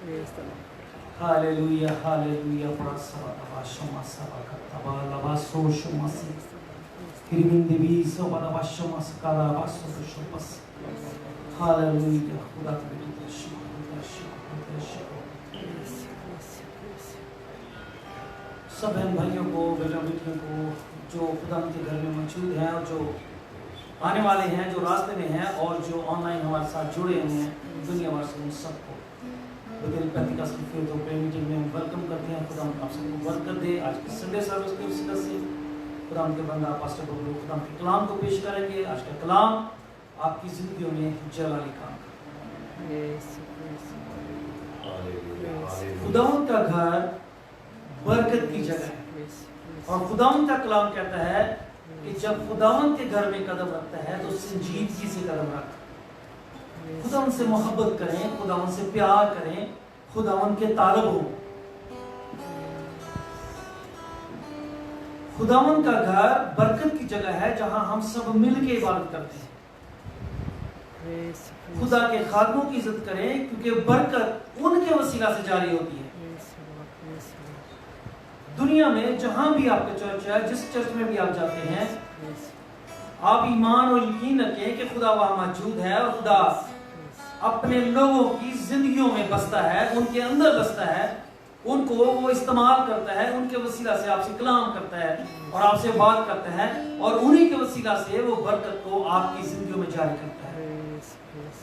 Hallelujah hallelujah प्रासवा तबाशमा सबका तबाला बासोशो मसी हिरमिंदी भी सोबा बाशमा सकला बासो शोपस हालेलुया खुदा की सब बहन भाइयों को बेटा बेटियों को जो खुदा के घर में मौजूद हैं और जो आने वाले हैं, जो रास्ते में हैं और जो ऑनलाइन हमारे साथ जुड़े हुए हैं, दुनिया भर से उन सबको बगैर पेंटिकॉस की फिर तो प्रेयर मीटिंग में वेलकम करते हैं। खुदा आप सबको बरकत दे। आज की संडे सर्विस की वसीला से खुदा के बंदा पास्टर बबलू खुदा के कलाम को पेश करेंगे। आज का कलाम आपकी जिंदगियों में जलाली काम खुदावंद का घर बरकत की जगह है और खुदावंद का कलाम कहता है कि जब खुदावंद के घर में कदम रखता है तो संजीदगी से कदम रख, खुदावंद से मोहब्बत करें, खुदावंद से प्यार करें, खुदावंद के तालब हो। खुदावंद का घर बरकत की जगह है जहां हम सब मिलकर इबादत करते हैं। खुदा के खादमों की इज्जत करें क्योंकि बरकत उनके वसीला से जारी होती है। दुनिया में जहां भी आपका चर्च है, जिस चर्च में भी आप जाते हैं, आप ईमान और यकीन रखें कि खुदा वहां मौजूद है और खुदा अपने लोगों की जिंदगियों में बसता है, उनके अंदर बसता है, उनको वो इस्तेमाल करता है, उनके वसीला से आपसे कलाम करता है और आपसे बात करता है और उन्हीं के वसीला से वो बरकत को आपकी जिंदगियों में जारी करता है।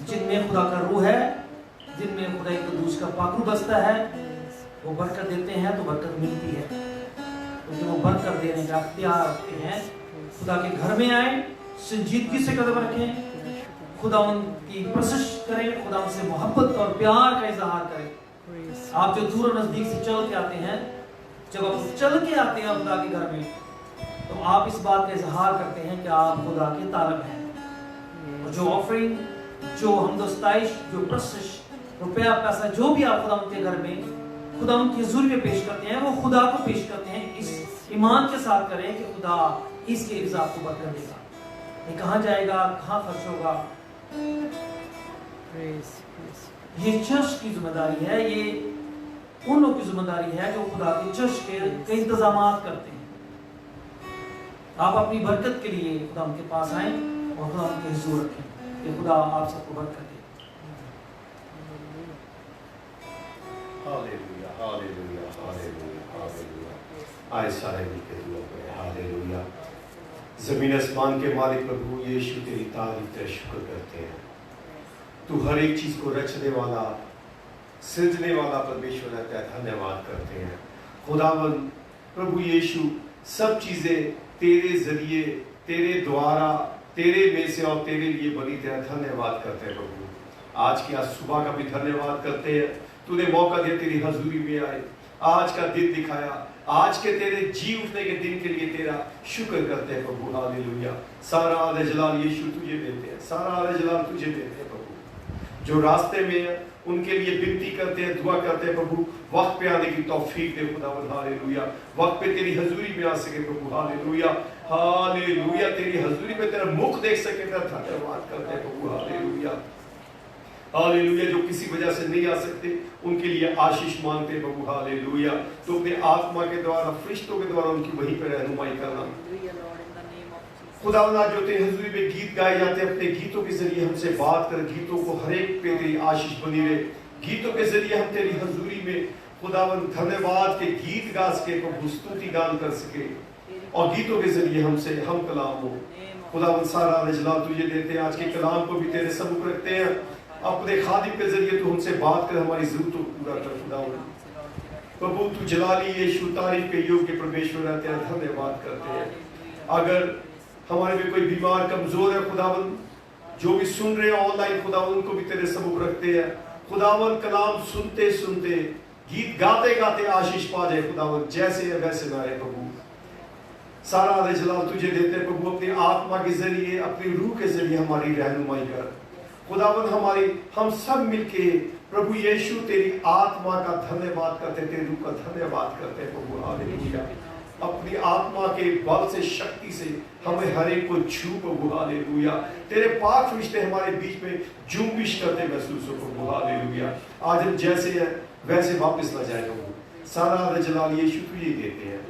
जिनमें खुदा का रूह है, जिनमें खुदा के दूस का पाखरू बसता है, वो बरकत देते हैं तो बरकत मिलती है, क्योंकि वो बरकत देने का अख्तियार रखते हैं। खुदा के घर में आए, संजीदगी से कदम रखें, खुदा उनकी प्रशंसा करें, खुदा उनसे मोहब्बत और प्यार का इजहार करें। आप जो दूर और नजदीक से चल के आते हैं, जब आप चल के आते हैं खुदा के घर में, तो आप इस बात का इजहार करते हैं कि आप खुदा के तालब हैं। और जो ऑफरिंग, जो हमदोस्ताइश, जो प्रशंसा, रुपया पैसा, जो भी आप खुदा उनके घर में खुदा उनकी हुजूर में पेश करते हैं, वो खुदा को पेश करते हैं इस ईमान के साथ करें कि खुदा इसके इज़्ज़त को बरकत देगा। ये कहाँ जाएगा, कहाँ खर्च होगा, ये चर्च की जिम्मेदारी है, ये उन लोगों की जिम्मेदारी है जो खुदा के चर्च के इंतजाम करते हैं। आप अपनी बरकत के लिए खुदा उनके पास आए और खुदा उनके हुजूर रखें कि खुदा आप सबको बरकत दे। Hallelujah hallelujah hallelujah hallelujah. आए सारे मिलकर दुआ करें। हालेलुया। ज़मीन आसमान के मालिक प्रभु यीशु तेरी तारीफ तेरा शुक्र करते हैं। तू हर एक चीज़ को रचने वाला, सृजने वाला परमेश्वर है, तेरा धन्यवाद करते हैं। खुदावन प्रभु यीशु सब चीज़ें तेरे जरिए, तेरे द्वारा, तेरे में से और तेरे लिए बनी, तेरा धन्यवाद करते हैं प्रभु। आज की आज सुबह का भी धन्यवाद करते हैं, तूने मौका दिया तेरी हजूरी में आए, आज का दिन दिखाया, आज के तेरे जी उठने के दिन के लिए तेरा शुक्र करते हैं प्रभु। हालेलुया। सारा आदर जलाल यीशु तुझे देते हैं, सारा आदर जलाल तुझे देते हैं प्रभु। जो रास्ते में है उनके लिए विनती करते हैं, दुआ करते हैं प्रभु, वक्त पे आने की तौफीक दे खुदावंद। हालेलुया। वक्त पे तेरी हजूरी में आ सके प्रभु। Hallelujah hallelujah. तेरी हजूरी में तेरा मुख देख सके, तेरा धन्यवाद करते हैं प्रभु। Hallelujah hallelujah. जो किसी वजह से नहीं आ सकते उनके लिए आशीष मांगते हैं प्रभु। हालेलुया। तो अपने आत्मा के द्वारा, फरिश्तों के द्वारा उनकी वहीं पर रहनुमाई करना खुदावंद। जो तेरी हजूरी में गीत गाए जाते हैं, अपने गीतों के जरिए हमसे बात कर, गीतों को हर एक पे तेरी आशीष बनी रहे। गीतों के जरिए हम तेरी हजूरी में खुदावंद धन्यवाद के गीत गा सके प्रभु, स्तुति गान कर सके और गीतों के जरिए हमसे हम कलाम हो खुदावंद। सारा जलाल तुझे देते हैं। आज के कलाम को भी तेरे सम्मुख रखते हैं, अपने खादिम के जरिए तू हमसे बात कर, हमारी जरूरतों को पूरा कर खुदावंद। प्रभु तू जलाली यीशु तारीफ के योग्य परमेश्वर है, तेरा धन्यवाद करते हैं। अगर हमारे में कोई बीमार कमजोर है खुदावंद, जो भी सुन रहे हैं ऑनलाइन खुदावंद, उनको भी तेरे सम्मुख रखते हैं खुदावंद। कलाम सुनते सुनते, गीत गाते गाते आशीष पा जाए खुदावंद, जैसे है वैसे ना रहे प्रभु। सारा आदर जलाल तुझे देते हैं प्रभु। अपनी आत्मा के जरिए, अपनी रूह के जरिए हमारी रहनुमाई कर खुदावंद। हम सब मिलके प्रभु यीशु तेरी आत्मा का धन्यवाद करते, तेरी रूह का धन्यवाद करते हैं प्रभु। हालेलुया अपनी आत्मा के बल से, शक्ति से हमें हर एक को छू प्रभु हालेलुया। तेरे पाक फरिश्ते हमारे बीच में जुम्बिश करते महसूस हो प्रभु हालेलुया। आज हम जैसे हैं वैसे वापस ना जाए प्रभु। सारा जलाल यीशु तुझे देते हैं।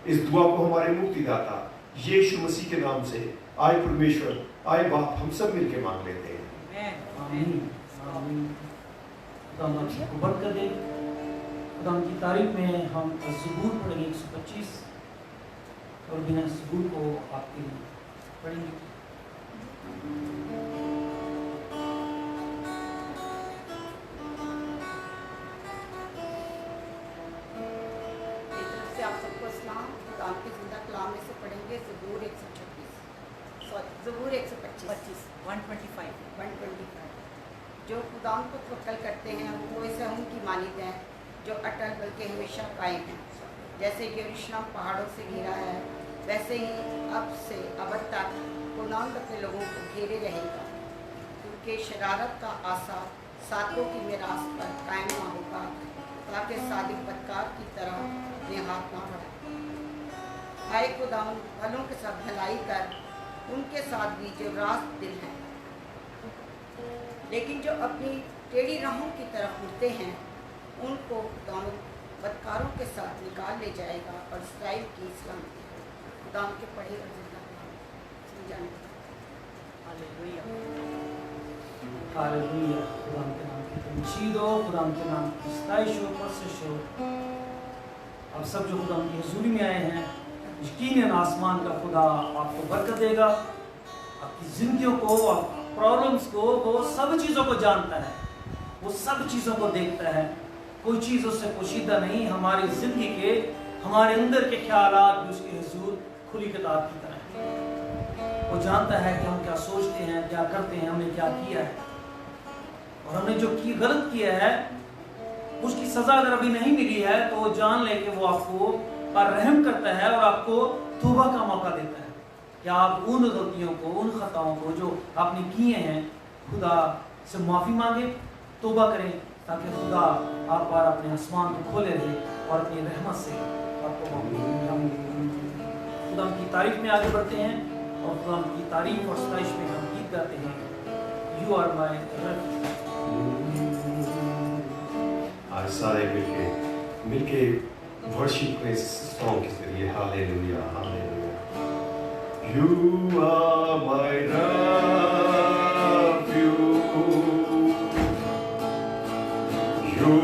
इस दुआ को हमारे मुक्तिदाता यीशु मसीह के नाम से आए परमेश्वर, आए बाप, हम सब मिलके मांग लेते हैं। आमीन आमीन। खुदा हम सबको बरकत दे। खुदा की तारीफ में हम ज़बूर पढ़ेंगे 125 और बिना ज़बूर को आपके लिए पढ़ेंगे। आप सबको सलाम। खुदा के जिंदा कलाम में से पढ़ेंगे ज़बूर 125 125। जो खुदा को तवक्कल करते हैं वो इसे उनकी मानित हैं जो अटल बल्कि हमेशा कायम है। जैसे यरूशलेम पहाड़ों से घिरा है वैसे ही अब से अब तक खुदा अपने लोगों को घेरे रहेगा, क्योंकि शरारत का आसा सातों की मिरास पर कायम ना होगा, ताकि सादिक बदकार की तरह अपने हाथ ना बढ़ाए। हाय खुदा भलों के साथ भलाई कर उनके साथ भी जो रास्त दिल हैं, लेकिन जो अपनी टेढ़ी राहों की तरफ मुड़ते हैं उनको खुदा बदकारों के साथ निकाल ले जाएगा और इसराइल की सलामती खुदा के पढ़े और जिंदा समझाने। Hallelujah hallelujah. खुदा के नाम की तमजीद हो, खुदा के नाम की सताइश हो, परस्तिश हो। आप सब जो खुदा की हुजूरी में आए हैं, यकीनन आसमान का खुदा आपको बरकत देगा। आपकी जिंदगियों को, प्रॉब्लम्स को, वो सब चीज़ों को जानता है, वो सब चीज़ों को देखता है। कोई चीज़ उससे पोशीदा नहीं। हमारी जिंदगी के, हमारे अंदर के ख्यालात भी उसके हुजूर खुली किताब की तरह हैं। वो जानता है कि हम क्या सोचते हैं, क्या करते हैं, हमने क्या किया है, और हमने जो गलत किया है उसकी सज़ा अगर अभी नहीं मिली है तो वो जान ले कि वो आपको पर रहम करता है और आपको तौबा का मौका देता है कि आप उन गलतियों को, उन खताओं को जो आपने किए हैं, खुदा से माफ़ी मांगे, तौबा करें, ताकि खुदा आप पर अपने आसमान को खोले रहे और अपनी रहमत से आपको खुदा की तारीफ में आगे बढ़ते हैं और खुदा की तारीफ और सताइश में हम गीत गाते हैं, यू आर माय रेफ्यूज। आज सारे मिलके वर्शिप में सॉन्ग के जरिए hallelujah hallelujah. You are my refuge, you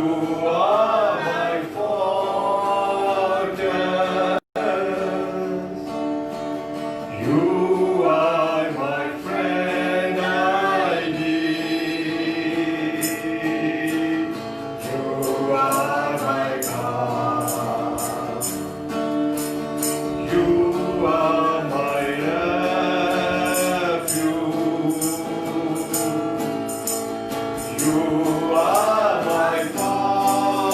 are my fortress, you are my friend I need, you are my God, you are my refuge, you are my fortress.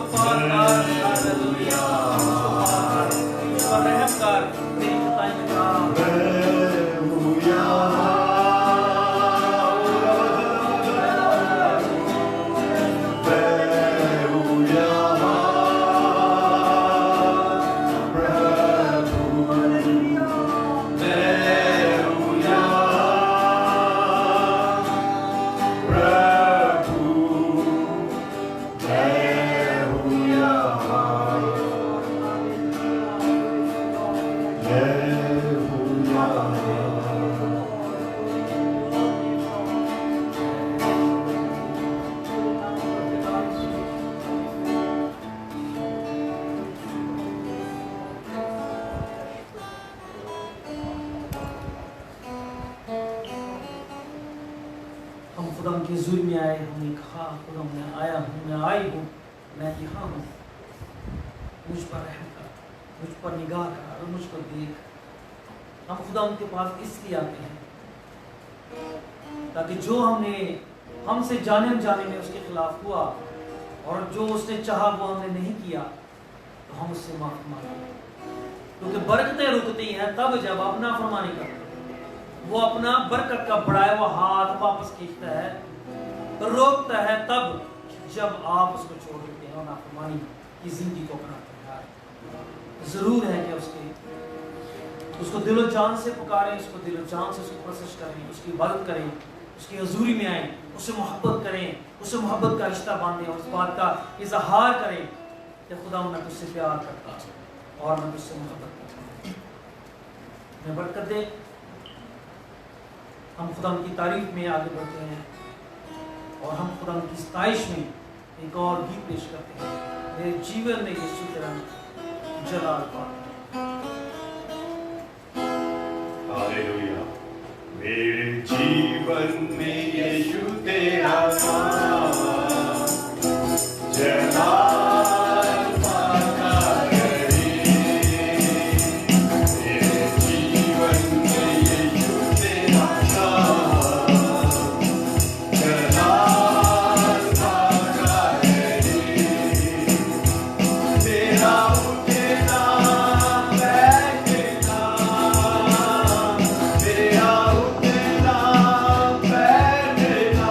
मुझको पार कर, hallelujah, मुझको पार कर, मुझ पर रहम कर, मेरी खताएं मिटा। हम खुदा के हुजूर में आए, हमने कहा खुदा मैं आया हूँ, मैं आई हूँ, मैं यहाँ हूँ, मुझ पर रहम कर, मुझ पर निगाह कर और मुझको देख। हम खुदा उनके पास इसलिए आते हैं ताकि जो हमने हमसे जाने अनजाने में उसके खिलाफ हुआ और जो उसने चाहा वो हमने नहीं किया, तो हम उससे माफी मांगे, क्योंकि बरकतें रुकती हैं तब जब आप नाफरमानी करते हैं। वो अपना बरकत का बढ़ाया हुआ हाथ वापस खींचता है, रोकता है तब जब आप उसको छोड़ देते हैं और नाफरमानी की जिंदगी को अपनाते हैं। जरूर है कि उसको दिलो जान से पुकारें, उसको दिलो जान से उसको कोशिश करें, उसकी इबादत करें, उसकी हजूरी में आए, उससे मोहब्बत करें, उससे मोहब्बत का रिश्ता बांधें और उस बात का इजहार करें कि खुदा मैं तुझसे प्यार करता हूं और मैं तुझसे मोहब्बत करता हूं। मैं बरकत दे। हम खुदा की तारीफ में आगे बढ़ते हैं और हम खुदा की सताइश में एक और गीत पेश करते हैं। मेरे जीवन में यीशु तेरा जलाल पाते। हालेलुया। मेरे जीवन में यीशु तेरा नाम जलाल पाता रहे। मेरे जीवन में यीशु तेरा नाम जलाल पाता रहे। तेरा उठना बैठना, तेरा उठना बैठना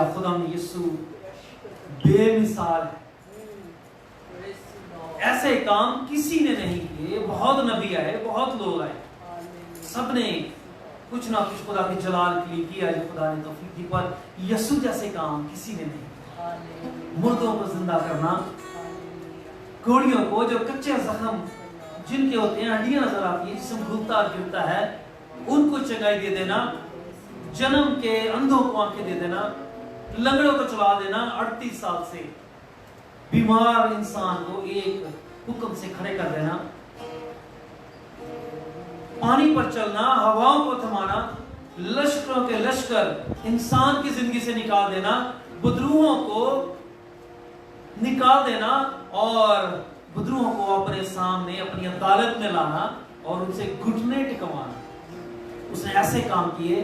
हालेलुया। खुदा यीशु बेमिसाल है, ऐसे काम किसी ने नहीं किए। बहुत नबी आए, बहुत लोग आए, सबने कुछ ना कुछ खुदा के जलाल के लिए किया जो खुदा ने तौफीक दी, पर यीशु जैसे काम किसी ने नहीं। मुर्दों को जिंदा करना, कोड़ियों को, जो कच्चे जख्म जिनके होते हैं, हड्डियां नजर आती है, जिसम घूमता और गिरता है, उनको चंगाई दे देना, जन्म के अंधों को आंखें दे देना, लंगड़ों को चला देना, 38 साल से बीमार इंसान को एक हुक्म से खड़े कर देना, पानी पर चलना, हवाओं को थमाना, लश्करों के लश्कर इंसान की जिंदगी से निकाल देना, बुदरूहों को निकाल देना और बुदरूहों को अपने सामने अपनी अदालत में लाना और उनसे घुटने टिकवाना। उसने ऐसे काम किए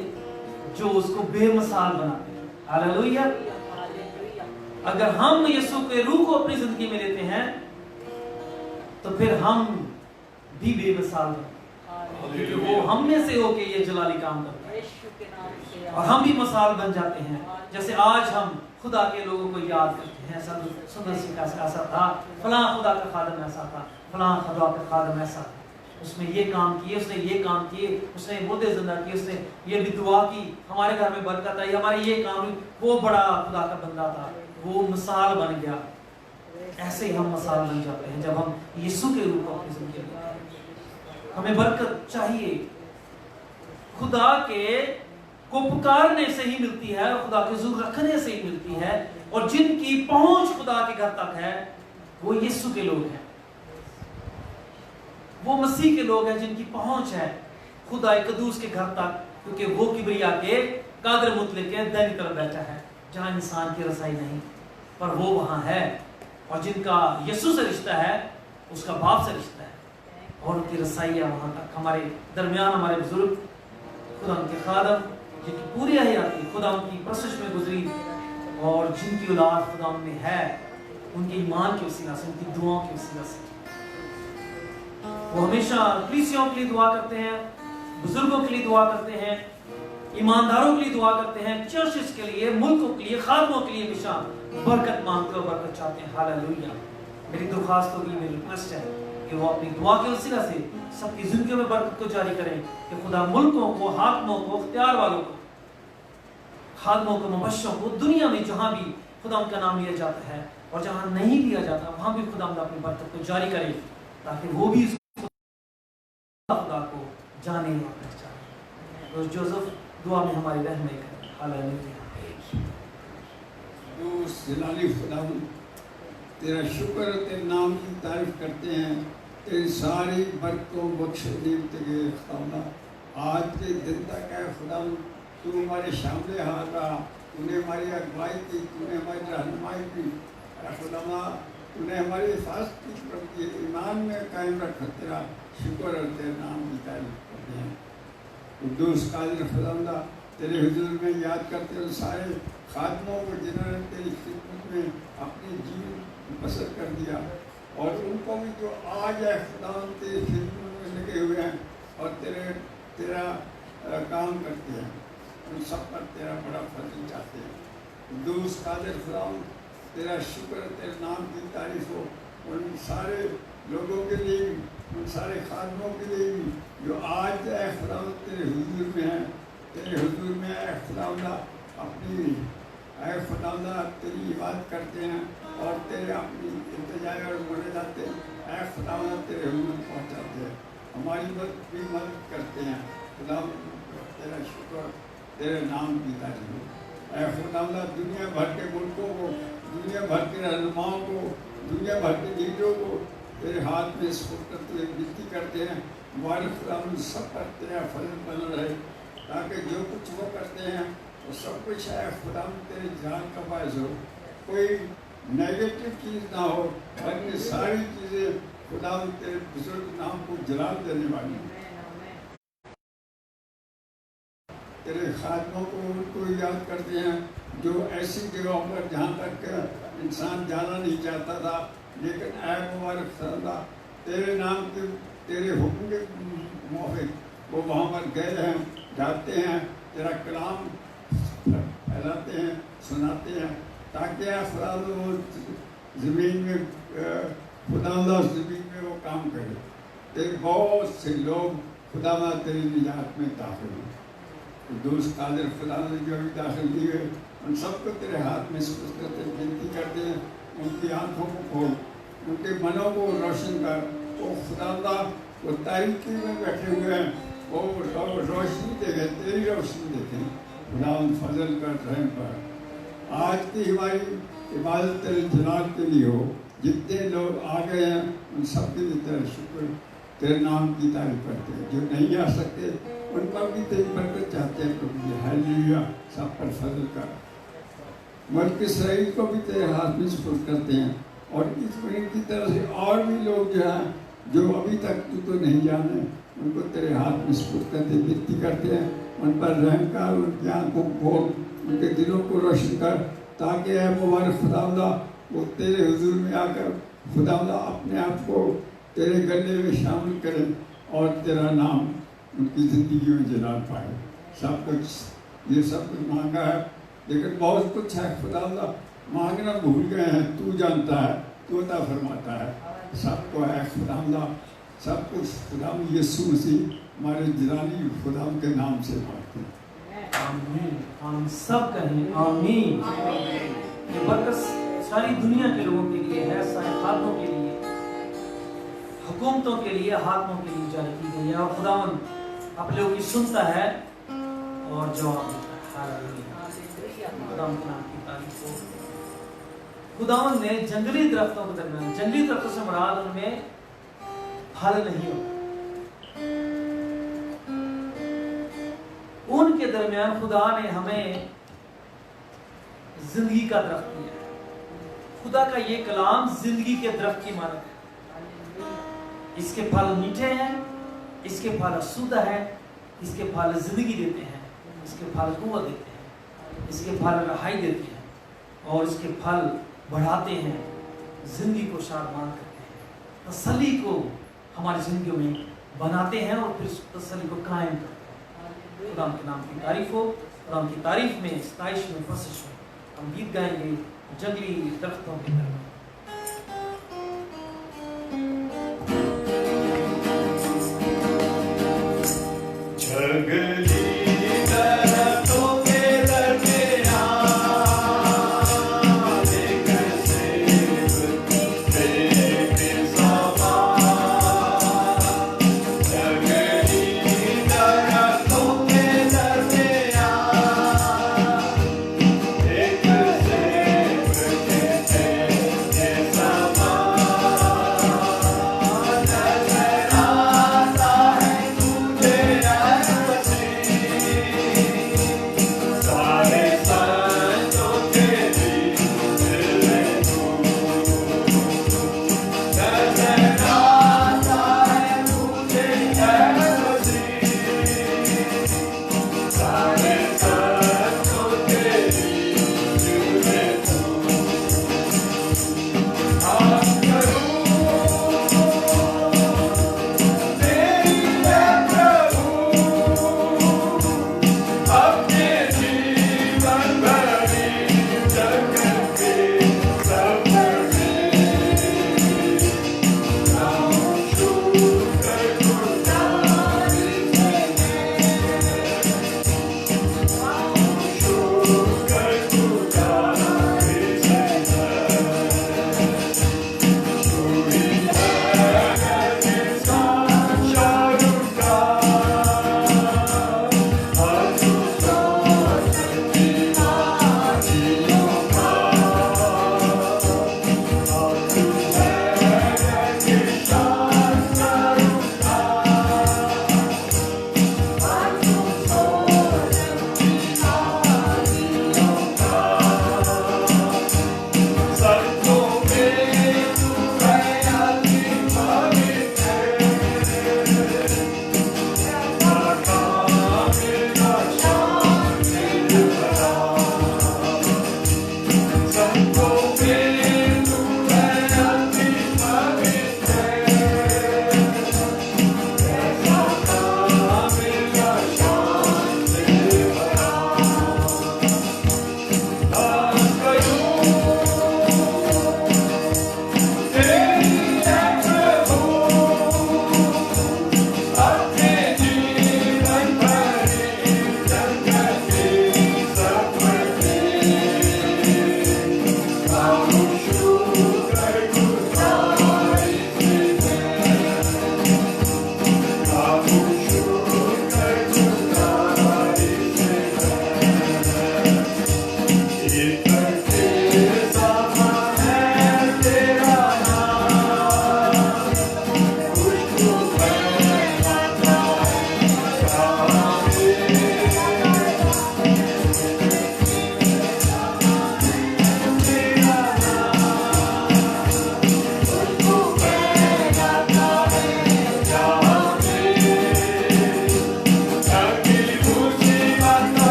जो उसको बेमिसाल बनाते हैं। हालेलुया। अगर हम यीशु के रूह को अपनी जिंदगी में लेते हैं तो फिर हम भी बेमिसाल बनते हैं, क्योंकि वो हम में से होके ये जलाली काम करता है और हम भी मिसाल बन जाते हैं। जैसे आज हम खुदा के लोगों को याद करते हैं, सुंदर सिंह ऐसा था, फलां खुदा का खादम ऐसा था, फलां खुदा का खादम ऐसा था, उसने ये काम किए, उसने ये काम किए, उसने मुद्दे जिंदा किए, उसने ये भी दुआ की, हमारे घर में बरकत आई, हमारे ये काम, वो बड़ा खुदा का बंदा था, वो मिसाल बन गया। ऐसे ही हम मिसाल बन जाते हैं जब हम यीशु के रूप में अपनी जिंदगी में। हमें बरकत चाहिए, खुदा के को पुकारने से ही मिलती है, खुदा के जुर्र रखने से ही मिलती है, और जिनकी पहुंच खुदा के घर तक है वो यीशु के लोग हैं, वो मसीह के लोग हैं जिनकी पहुंच है खुदा कदूस के घर तक, क्योंकि वो किबरिया के कादर मुतलक के दाहिनी तरफ बैठा है जहां इंसान की रसाई नहीं, पर वो वहां है। और जिनका यीशु से रिश्ता है उसका बाप से रिश्ता है और उनकी रसाई है वहां तक। हमारे दरमियान हमारे बुजुर्ग खुदा उनके खादम जिनकी पूरी हयाती खुदा उनकी परस्तिश में गुजरी और जिनकी औलाद खुदा में है, उनके ईमान के वसीला से, उनकी दुआओं के वसीला से वो हमेशा कलीसियाओं के लिए दुआ करते हैं, बुजुर्गों के लिए दुआ करते हैं, ईमानदारों के लिए दुआ करते हैं, चर्चेस के लिए, मुल्कों के लिए, खादमों के लिए हमेशा बरकत मांगते और बरकत चाहते हैं। हालेलुया। मेरी दरख्वास्त होगी, मेरी रिक्वेस्ट है कि वो अपनी दुआ के वसीला से सबकी जिंदगियों में बरकत को जारी करें, कि खुदा मुल्कों को, हाकिमों को, इख्तियार वालों को, खादमों को, मुबश्शिरों को, दुनिया में जहां भी खुदा उनका नाम लिया जाता है और जहां नहीं लिया जाता वहां भी खुदा अपनी बरकत को जारी करे, ताकि वो भी खुदा को जाने और पहचाने। तो जोसेफ दुआ में हमारी रहनुमाई करें। हालेलुया। जलाली खुदा तेरा शुक्र, तेरे नाम की तारीफ करते हैं, तेरी सारी बरकतों बख्शने के खुदा आज के दिन तक है खुदा, तू हमारे सामने हाथ रहा, तूने हमारी अगुवाई की, तूने हमारी रहनुमाई की खुदा, तूने हमारी हिफाजत की, प्रभु के ईमान में कायम रखा, तेरा शुक्र और तेरे नाम की तारीफ करते हैं। कुद्दूस कादिर खुदा तेरे हुजूर में याद करते हो सारे खादमों को जिन्होंने तेरी खिदमत में अपनी जीवन बसर कर दिया, और उनको भी जो आज है खुदा तेरी खिदमत में लगे हुए हैं और तेरा काम करते हैं, उन सब पर तेरा बड़ा फजल चाहते हैं। कुद्दूस कादिर खुदा तेरा शुक्र, तेरे नाम की तारीफ हो उन सारे लोगों के लिए भी, उन सारे खादमों के लिए भी जो आज है खुदा तेरे हुजूर में है, तेरे हुजूर में है खुदा, अपनी ऐ खुदा तेरी इबादत करते हैं और तेरे अपनी इंतजार और बोले जाते हैं, ऐ खुदा तेरे हुजूर पहुँचाते हैं, हमारी भी मदद करते हैं खुदा, तेरा शुक्र, तेरे नाम की तारीफ हो। ऐ खुदा दुनिया भर के मुल्कों को, दुनिया भर के रहनुमाओं को, दुनिया भर के लीडरों को तेरे हाथ में सुपुर्द विनती करते हैं, हमारे खुदा सब पर तेरा फजल बना रहे, ताकि जो कुछ वो करते हैं वो सब कुछ है खुदा तेरे जान का बायस हो, कोई नेगेटिव चीज़ ना हो, बल्कि सारी चीज़ें खुदा तेरे बुजुर्ग नाम को जलाल देने वाली, तेरे खादमों को उनको याद करते हैं जो ऐसी जगहों पर जहाँ तक इंसान जाना नहीं चाहता था, लेकिन ऐ मुबारक खुदा तेरे नाम के, तेरे हुक्म के मुताबिक वो वहाँ पर गए हैं, जाते हैं, तेरा कलाम फैलाते हैं, सुनाते हैं, ताकि खुदा वो ज़मीन में खुदा ज़मीन में वो काम करे। तेरे बहुत से लोग खुदा तेरी निजात में दाखिल हुए। दोस्त कादिर खुदा ने जो भी दाखिल किए उन सबको तेरे हाथ में सुपुर्द करते विनती करते हैं, उनकी आंखों को खोल, उनके मनों को रोशन कर। वो खुदा वो तारीकी में बैठे हुए हैं, वो रोशनी देखे, तेरी रोशनी देखें। खुदा फजल कर रहम पर। आज की हमारी इबादत तेरे जलाल के लिए हो। जितने लोग आ गए हैं उन सब के लिए तेरा शुक्र, तेरे नाम की तारीफ करते हैं। जो नहीं आ सकते उन पर भी तेरी बरकत चाहते हैं प्रभु। हालेलुया, सब पर फजल कर। मुल्क इसराइल को भी तेरे हाथ में सुपुर्द करते हैं, और इस महीने की तरह से और भी लोग जो हैं जो अभी तक तू तो नहीं जाने, उनको तेरे हाथ में सुपुर्द करते विनती करते हैं। उन पर रहम कर, उनकी आंखों को खोल, उनके दिलों को रोशन कर, ताकि है मुबारक खुदावंदा वो तेरे हुजूर में आकर खुदावंदा अपने आप को तेरे गले में शामिल करें और तेरा नाम उनकी ज़िंदगी में जलाल पाए। सब कुछ ये सब कुछ मांगा है, लेकिन बहुत कुछ है खुदावंदा मांगना भूल गए हैं। तू जानता है, तू अता फरमाता है, सबको है खुदावंदा, सब कुछ खुदाम यीशु मसीह हमारे जलाली खुदाम के नाम से मांगते हैं। आमीन। हम सब कहें आमीन। ये बरकत सारी दुनिया के लोगों के लिए है, सारे खातों के लिए, हुकूमतों के लिए, हाकिमों के लिए जारी की गई है। और खुदावन आप लोगों की सुनता है और जवाब देता है। खुदावन के नाम की तारीफ हो। खुदावन ने जंगली दरख्तों के दरमियान, जंगली दरख्तों से मुराद उनमें फल नहीं होता, उनके दरमियान खुदा ने हमें जिंदगी का दरख्त दिया। खुदा का ये कलाम जिंदगी के दरख्त की मानक है। इसके फल मीठे हैं, इसके फल शुद्ध है, इसके फल जिंदगी देते हैं, इसके फल कुव्वत देते हैं, इसके फल रहाई देते हैं, और इसके फल बढ़ाते हैं, जिंदगी को शादमान करते हैं, तसल्ली को हमारी जिंदगी में बनाते हैं और फिर उस तसल्ली को कायम करते हैं। खुदा के नाम की तारीफ हो। खुदा की तारीफ में, सताइश में, प्रशंसा हो। हम गीत गाएंगे जंगली दरख्तों के दरमियान। जंगली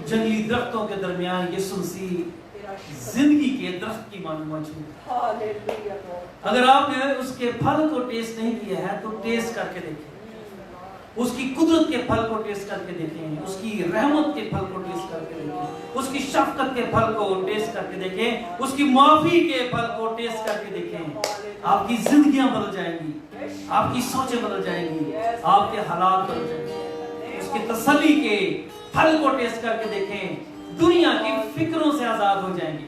जंगली दरख्तों के दरमियान यीशु मसीह जिंदगी के दरख्त की मानो मौजूद है। अगर आपने उसके फल को टेस्ट नहीं किया है तो टेस्ट करके देखें, उसकी कुदरत के फल को टेस्ट करके देखें, उसकी रहमत के फल को टेस्ट करके देखें, उसकी शफकत के फल को टेस्ट करके देखें, उसकी माफी के फल को टेस्ट करके देखें। आपकी जिंदगियां बदल जाएंगी, आपकी सोचें बदल जाएंगी, आपके हालात बदल जाएंगे। उसकी तसल्ली के फल को टेस्ट करके देखें, दुनिया की फिक्रों से आजाद हो जाएंगे।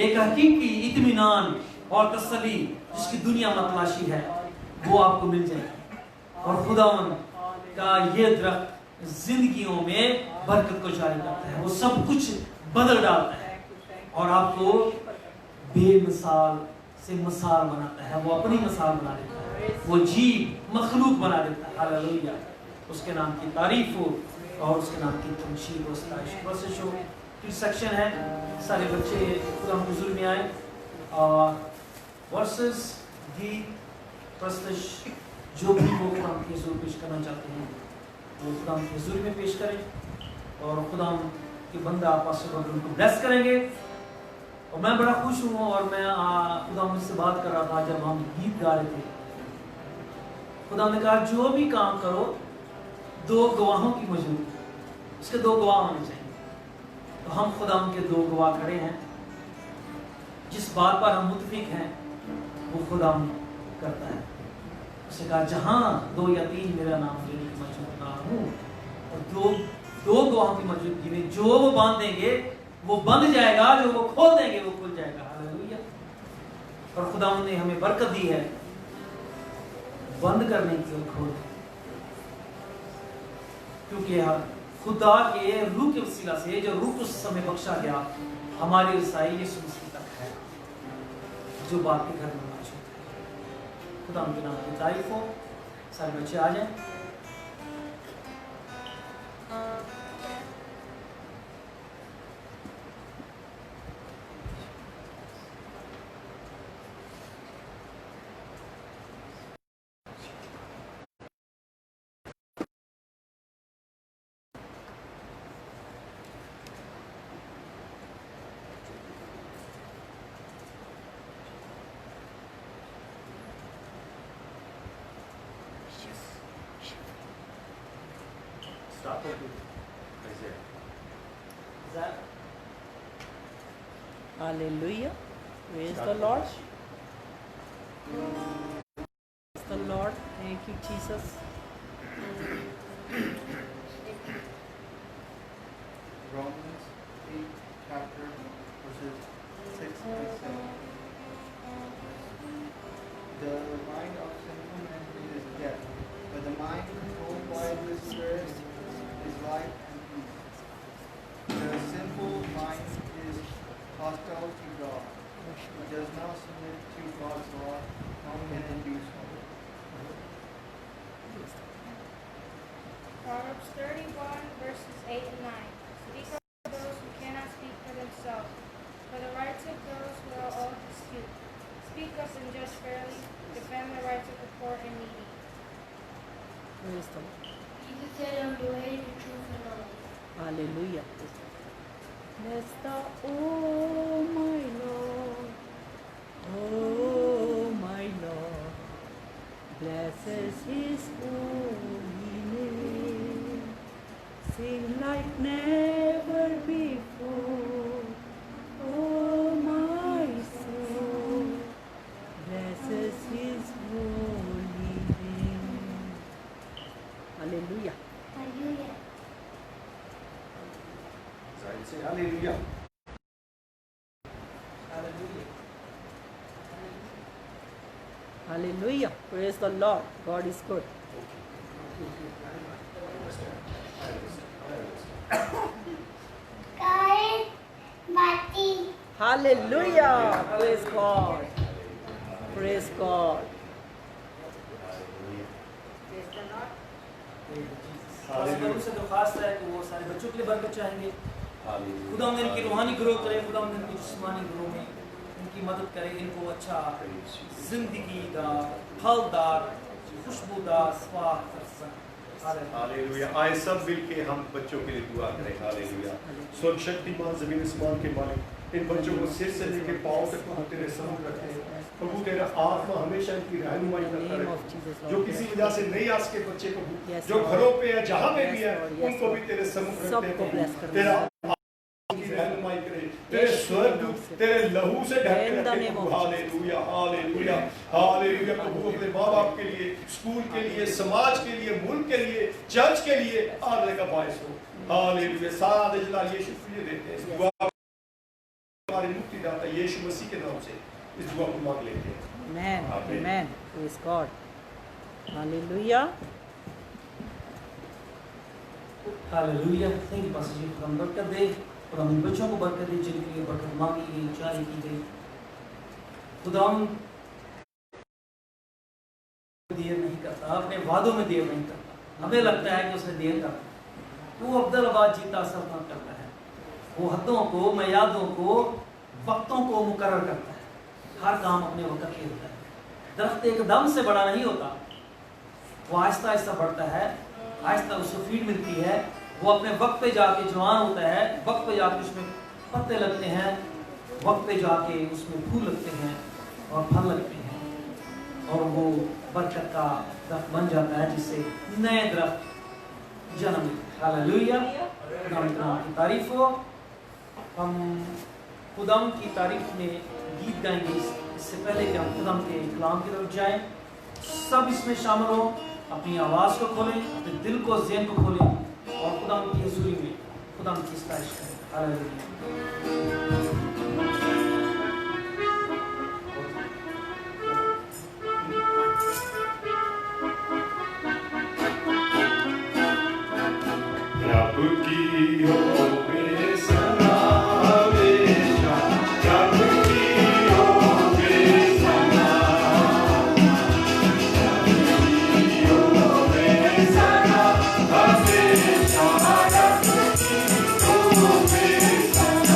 एक हकीकी इत्मीनान और तसल्ली जिसकी दुनिया में तलाशी है वो आपको मिल जाएगी। और खुदावंद का ये दरख्त जिंदगियों में बरकत को जारी करता है, वो सब कुछ बदल डालता है और आपको बेमिसाल से मिसाल बनाता है, वो अपनी मिसाल बना देता है, वो जीव मखलूक बना देता है। हालेलुया, उसके नाम की तारीफ हो और उसके नाम की तमशीद और सताइश हो। फिर सेक्शन है, सारे बच्चे खुदा हुजूर में आए और वर्सेस गीत प्रस्तुत जो भी वो खुदा के हुजूर पेश करना चाहते हैं वो खुदा के हुजूर में पेश करें, और खुदा के बंदा आपस में उनको ब्लेस करेंगे। और मैं बड़ा खुश हूँ, और मैं खुदा मुझसे बात कर रहा था जब हम गीत गा रहे थे। खुदा ने कहा जो भी काम करो 2 गवाहों की मौजूदगी, उसके 2 गवाह होने चाहिए। तो हम खुदा उनके 2 गवाह खड़े हैं। जिस बात पर हम मुतफिक हैं वो खुदा करता है। उसने कहा जहाँ 2 या 3 मेरा नाम लेने की मौजूद ना हूँ, और 2 गवाहों की मौजूदगी में जो वो बांध देंगे वो बंध जाएगा, जो वो खोल देंगे वो खुल जाएगा। हालेलुया। और खुदा ने हमें बरकत दी है बंद करने की और खोल, क्योंकि खुदा के रूह के वसीला से जो रूह उस समय बख्शा गया हमारी रसाई यीशु मसीह तक है, जो बाप के घर में मौजूद है। खुदा उनके नाम की तारीफ हो। सारे बच्चे आ जाएं। Hallelujah. Praise the Lord. Praise the Lord. Thank you, Jesus. Romans 8 chapter verses 6 and 7. The mind of sinful man is death, but the mind controlled by the Spirit is life and peace. The sinful mind is hostile to God. It does not submit to God's law, how can it do so? Proverbs 31 verses 8 and 9. Speak of those who cannot speak for themselves, for the rights of those who are all dispute. Speak us and judge fairly, defend the rights of the poor and needy. Praise the Lord. Jesus said, I'm the way, the truth, and the life. Hallelujah. Bless the, oh my Lord, oh my Lord, blesses His holy name. Sing like never before, oh my soul, blesses His holy name. Hallelujah. Hallelujah. Say hallelujah. Hallelujah. Hallelujah. Praise the Lord. God is good. Kain mati. Hallelujah. Praise God. Praise God. से दरख्वास्त है कि वो सारे बच्चों के लिए बरकत चाहेंगे। खुदा उन्हें इनकी रूहानी ग्रो करे, खुदा उन्हें इनकी जिस्मानी ग्रो में इनकी मदद करे, इनको अच्छा जिंदगी का फलदार खुशबूदार स्वाद। हालेलुया। आए सब मिलके हम बच्चों के लिए दुआ करें। हालेलुया। स्वर्ग शक्तिमान ज़मीन आसमान के मालिक, इन बच्चों को सिर से लेकर पाँव तक प्रभु तेरे सामने रखते हैं। प्रभु तेरा आत्मा हमेशा इनकी रहनुमाई करता रहे। जो किसी वजह से नहीं आ सके बच्चे को, जो घरों पे है जहाँ पे भी है, उनको भी तेरे सम्मुख रखते हैं। तेरा की रहनुमाई करे, तेरे स्वर्गदूत तेरे लहू से ढक के रखे। Hallelujah hallelujah hallelujah. प्रभु अपने माँ बाप के लिए, स्कूल के लिए, समाज के लिए, मुल्क के लिए, चर्च के लिए आदर का बायस हो। हालेलुया। सारा जलाल यीशु तुझे देते हैं। इस दुआ हमारे मुक्तिदाता यीशु मसीह के नाम से इस दुआ को मांग लेते हैं। Amen. Amen. Praise God. Hallelujah. Hallelujah. Thank you pastor ji, खुदा बरकत दे, खुदा उन बच्चों को बरकत दे जिनके लिए बरकत मांगी गई, जारी की गई। खुदा देर नहीं करता, अपने वादों में देर नहीं करता। हमें लगता है कि उसने देर कर दी, वो अब्दुल आबाद जीता सल्तनत करता है। वो हदों को, मयादों को, वक्तों को मुकर्रर करता है। हर काम अपने वक्त पे होता है। दरख्त एकदम से बड़ा नहीं होता, वो आहिस्ता आहिस्ता बढ़ता है, आहिस्ता उसको फीड मिलती है, वो अपने वक्त पे जाके जवान होता है, वक्त पे जाके उसमें पत्ते लगते हैं, वक्त पे जाके उसमें फूल लगते हैं और फल लगते हैं और वो बरकत का दरख्त बन जाता है जिससे नए दरख्त जन्म लेते हैं। हालेलुया, खुदा की तारीफ हो। हम खुदा की तारीफ में गीत गाएंगे। इससे पहले कि हम खुदा के कलाम की तरफ जाएं, सब इसमें शामिल हो, अपनी आवाज़ को खोलें, अपने दिल को, ज़हन को खोलें और खुदा की हुज़ूरी में खुदा की सताइश करें। हालेलुया। प्रभु की हो बेसना हमेशा, प्रभु की हो बेसना, प्रभु की हो बेसना हमेशा, प्रभु की हो बेसना।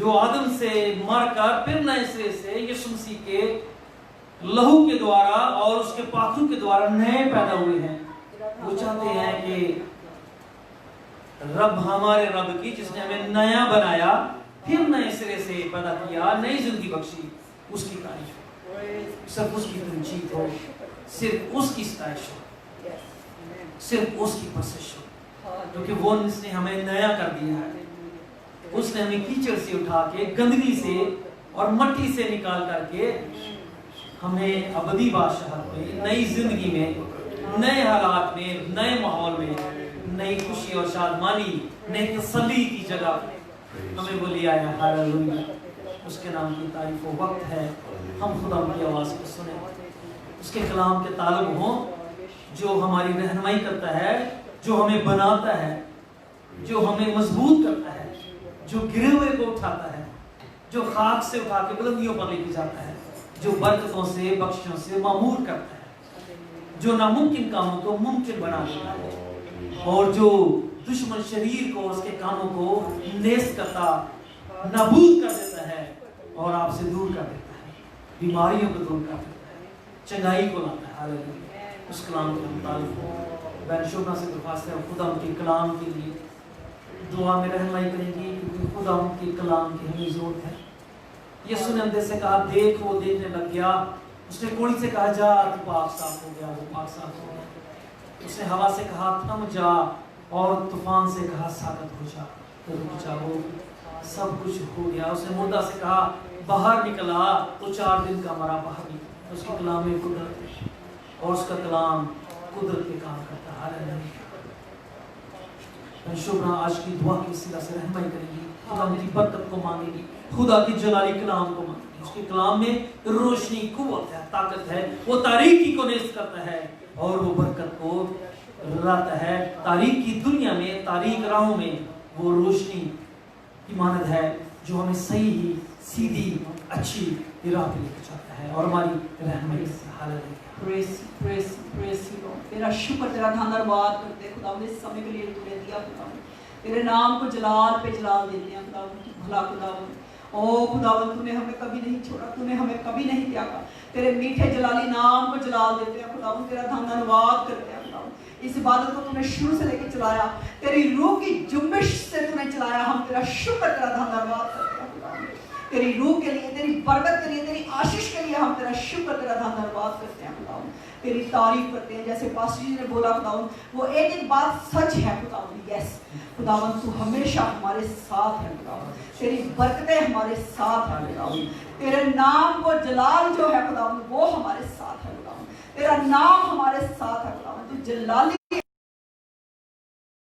जो आदम से मरकर फिर नए सिरे से यीशु मसीह के लहू के द्वारा और उसके पाखों के द्वारा नए पैदा हुए हैं, वो चाहते हैं कि रब हमारे रब की, जिसने हमें नया बनाया, फिर नए सिरे से पैदा किया, नई जिंदगी बख्शी, उसकी तारीफ, सिर्फ उसकी जीत हो, सिर्फ उसकी सताइश हो, सिर्फ उसकी प्रशंसा हो, क्योंकि वो इसने हमें नया कर दिया है। उसने हमें कीचड़ से उठा के, गंदगी से और मट्टी से निकाल करके हमें अबदी बादशाह में, नई जिंदगी में, नए हालात में, नए माहौल में, नई खुशी और शादमानी, नई तसल्ली की जगह हमें वो ले आया। हालेलुया, उसके नाम की तारीफ। वो वक्त है हम खुदा की आवाज़ को सुने, उसके कलाम के ताल्लुक हों, जो हमारी रहनुमाई करता है, जो हमें बनाता है, जो हमें मजबूत करता है, जो गिरे हुए को उठाता है, जो खाक से उठा के बुलंदियों पर लेके जाता है, जो बरकतों से, बख्शिशों से मामूर करता है, जो नामुमकिन कामों को मुमकिन बना देता है, और जो दुश्मन शरीर को, उसके कामों को नेस्त करता, नाबूद कर देता है और आपसे दूर कर देता है, बीमारियों को दूर कर देता है, चंगाई को लाता है। हालेलुया, उस कलाम के मुताबिक बैन शोभना से दरख्वास्त है, खुदा उनके कलाम के लिए दुआ में रहनुमाई करेंगी, क्योंकि खुदा उनके कलाम की हमें जरूरत है। यीशु ने अंदर से कहा देख, वो देखने लग गया। उसने कोड़ी से कहा जा, तू पाक साफ हो गया, वो पाक साफ हो गया। उसने हवा से कहा थम जा, और तूफान से कहा साकत हो जा, तो रुक जा, वो सब कुछ हो गया। उसने मुर्दा से कहा बाहर निकला, तो 4 दिन का मरा बाहर निकला। उसके कलाम में कुदरत है, और उसका कलाम कुदरत के काम करता है। शुभ्रा आज की दुआ की वसीला से रहनुमाई करेगी, खुदा की बरकत को मांगेगी, खुदा की जलाली कलाम को मांगेगी। उसके कलाम में रोशनी, कुव्वत है, ताकत है, वो तारीकी को नेस्त करता है और वो बरकत को लाता है। तारीक की दुनिया में, तारीक राहों में वो रोशनी की मानद है, जो हमें सही ही, सीधी, अच्छी राह पे लेकर जाता है और हमारी रहनुमाई से हालत है। तेरा शुक्र, तेरा धन्यवाद करते खुदा, इस समय के लिए तूने दिया खुदा, तेरे नाम को जलाल पे जलाल देते हैं खुदा, भला खुदा। ओ खुदावन, तूने हमें कभी नहीं छोड़ा, तूने हमें कभी नहीं त्यागा। तेरे मीठे जलाली नाम को जलाल देते हैं खुदावन, तेरा धन्यवाद करते हैं खुदावन। इस इबादत को तूने शुरू से लेकर चलाया, तेरी रूह की जुम्बिश से तूने चलाया। हम तेरा शुक्र, तेरा धन्यवाद करते हैं खुदावन, तेरी रूह के लिए, तेरी बरकत के लिए, तेरी आशीष के लिए हम तेरा शुक्र, तेरा धन्यवाद करते हैं खुदावन, तेरी तारीफ करते हैं। जैसे पास्टर जी ने बोला खुदावन, वो एक एक बात सच है खुदावन। यस खुदावन, तू हमेशा हमारे साथ है खुदावन, तेरी बरकतें हमारे साथ है खुदावन, तेरे नाम को जलाल जो है खुदावन, वो हमारे साथ है खुदावन, तेरा नाम हमारे साथ है खुदावन, तू जलाली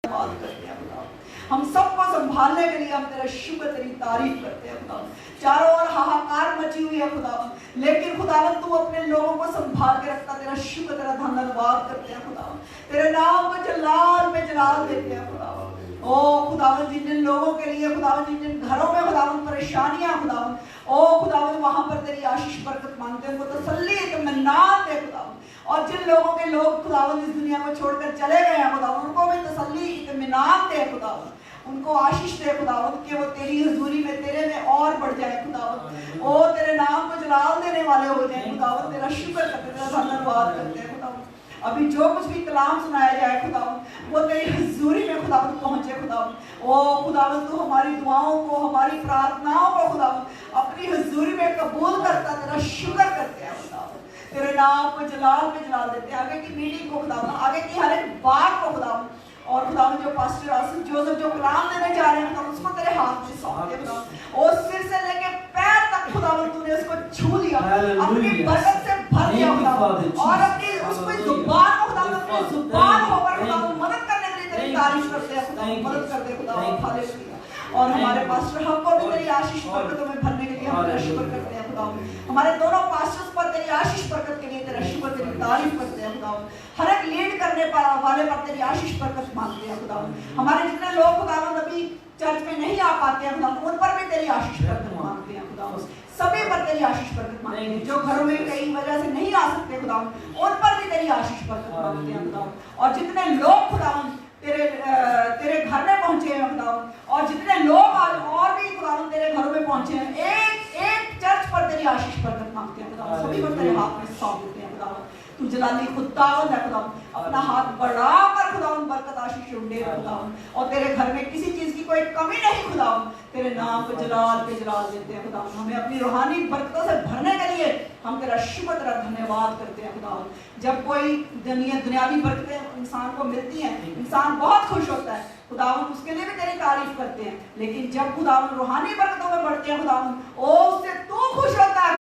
करते हैं खुदावन। हम सबको संभालने के लिए हम तेरा शुक्र, तेरी तारीफ करते हैं खुदावन। चारों ओर हाहाकार मची हुई है खुदावन, लेकिन खुदावन तू अपने लोगों को संभाल के रखता। तेरा शुक्र, तेरा धन्यवाद करते हैं खुदावन, तेरे नाम को जलाल में जलाल देते हैं खुदावन। ओ खुदावन, जिन जिन लोगों के लिए खुदावन, जिन जिन घरों में खुदावन परेशानियां खुदावन, ओ खुदावन वहां पर तेरी आशीष बरकत मांगते हैं, उनको तसल्ली इत्मीनान दे खुदावन। और जिन लोगों के लोग खुदावन इस दुनिया को छोड़कर चले गए हैं खुदावन, उनको भी तसल्ली इत्मीनान दे खुदावन, उनको आशीष दे खुदावन, कि वो तेरी हुजूरी में, तेरे में और बढ़ जाए खुदावन। ओ तेरे नाम को जलाल देने वाले हो जाए खुदावन, तेरा शुक्र करते, तेरा धन्यवाद करते हैं खुदावन। अभी जो कुछ भी कलाम सुनाया जाए खुदावन, वो तेरी हुजूरी में खुदावन पहुंचे खुदावन। ओ खुदावन, तू हमारी दुआओं को, हमारी प्रार्थनाओं को खुदावन अपनी हुजूरी में कबूल करता, तेरा शुक्र करते हैं खुदावन, तेरे नाम को जलाल में जलाल देते हैं। आगे की मीटिंग को खुदावन, आगे की हर एक बात को खुदावन, और खुदावन जो पास्टर आसिफ जोसेफ जो कलाम देने जा रहे हैं खुदावन, उसको तेरे हाथ में सौंपते हैं खुदावन। और सिर से लेके पैर तक खुदावन तूने उसको छू लिया, अपनी बरकत से भर दिया खुदावन, और अपनी उसको जुबान को खुदावन, अपनी जुबान होकर खुदावन मदद करने के लिए तेरी तारीफ करते हैं खुदावन, मदद करते खुदावन। हालेलुया। और हमारे पास्टर हमको भी तेरी आशीष बरकतों में भरने के लिए हम तेरा शुक्र करते हैं खुदावन। हमारे दोनों पास्टर्स पर तेरी आशीष बरकत के लिए तेरा शुक्र, तेरी तारीफ करते हैं खुदावन। हर एक लीड करने वाले पर तेरी आशीष बरकत मांगते हैं खुदावन। हमारे जितने लोग खुदावन अभी चर्च में नहीं आ पाते हैं खुदावन, उन पर भी तेरी आशीष बरकत मांगते हैं खुदावन। सभी पर तेरी आशीष बरकत मांगते हैं, जो घरों में कई वजह से नहीं आ सकते खुदावन, उन पर भी तेरी आशीष बरकत मांगते हैं खुदावन। और जितने लोग खुदावन तेरे घर में पहुंचे हैं खुदावन, और जितने लोग आज और भी खुदावन तेरे घरों में पहुंचे हैं, एक एक चर्च पर तेरी आशीष बरकत मांगते हैं खुदावन, सभी को तेरे हाथ में सौंप देते हैं खुदावन। तू जलाली खुदावन है खुदावन, अपना हाथ बढ़ाकर खुदावन बरकत आशीष उंडे खुदावन, और तेरे घर में किसी चीज की कोई कमी नहीं खुदावन, तेरे नाम को जलाल पे जलाल देते हैं खुदावन। हमें अपनी रूहानी बरकतों से भरने के लिए हम तेरा शुक्र तेरा धन्यवाद करते हैं खुदावन। जब कोई दुनियावी बरकतें इंसान को मिलती हैं, इंसान बहुत खुश होता है खुदावन, उसके लिए भी तेरी तारीफ करते हैं, लेकिन जब खुदावन रूहानी बरकतों में बढ़ते हैं खुदावन, ओ उससे तू खुश होता है,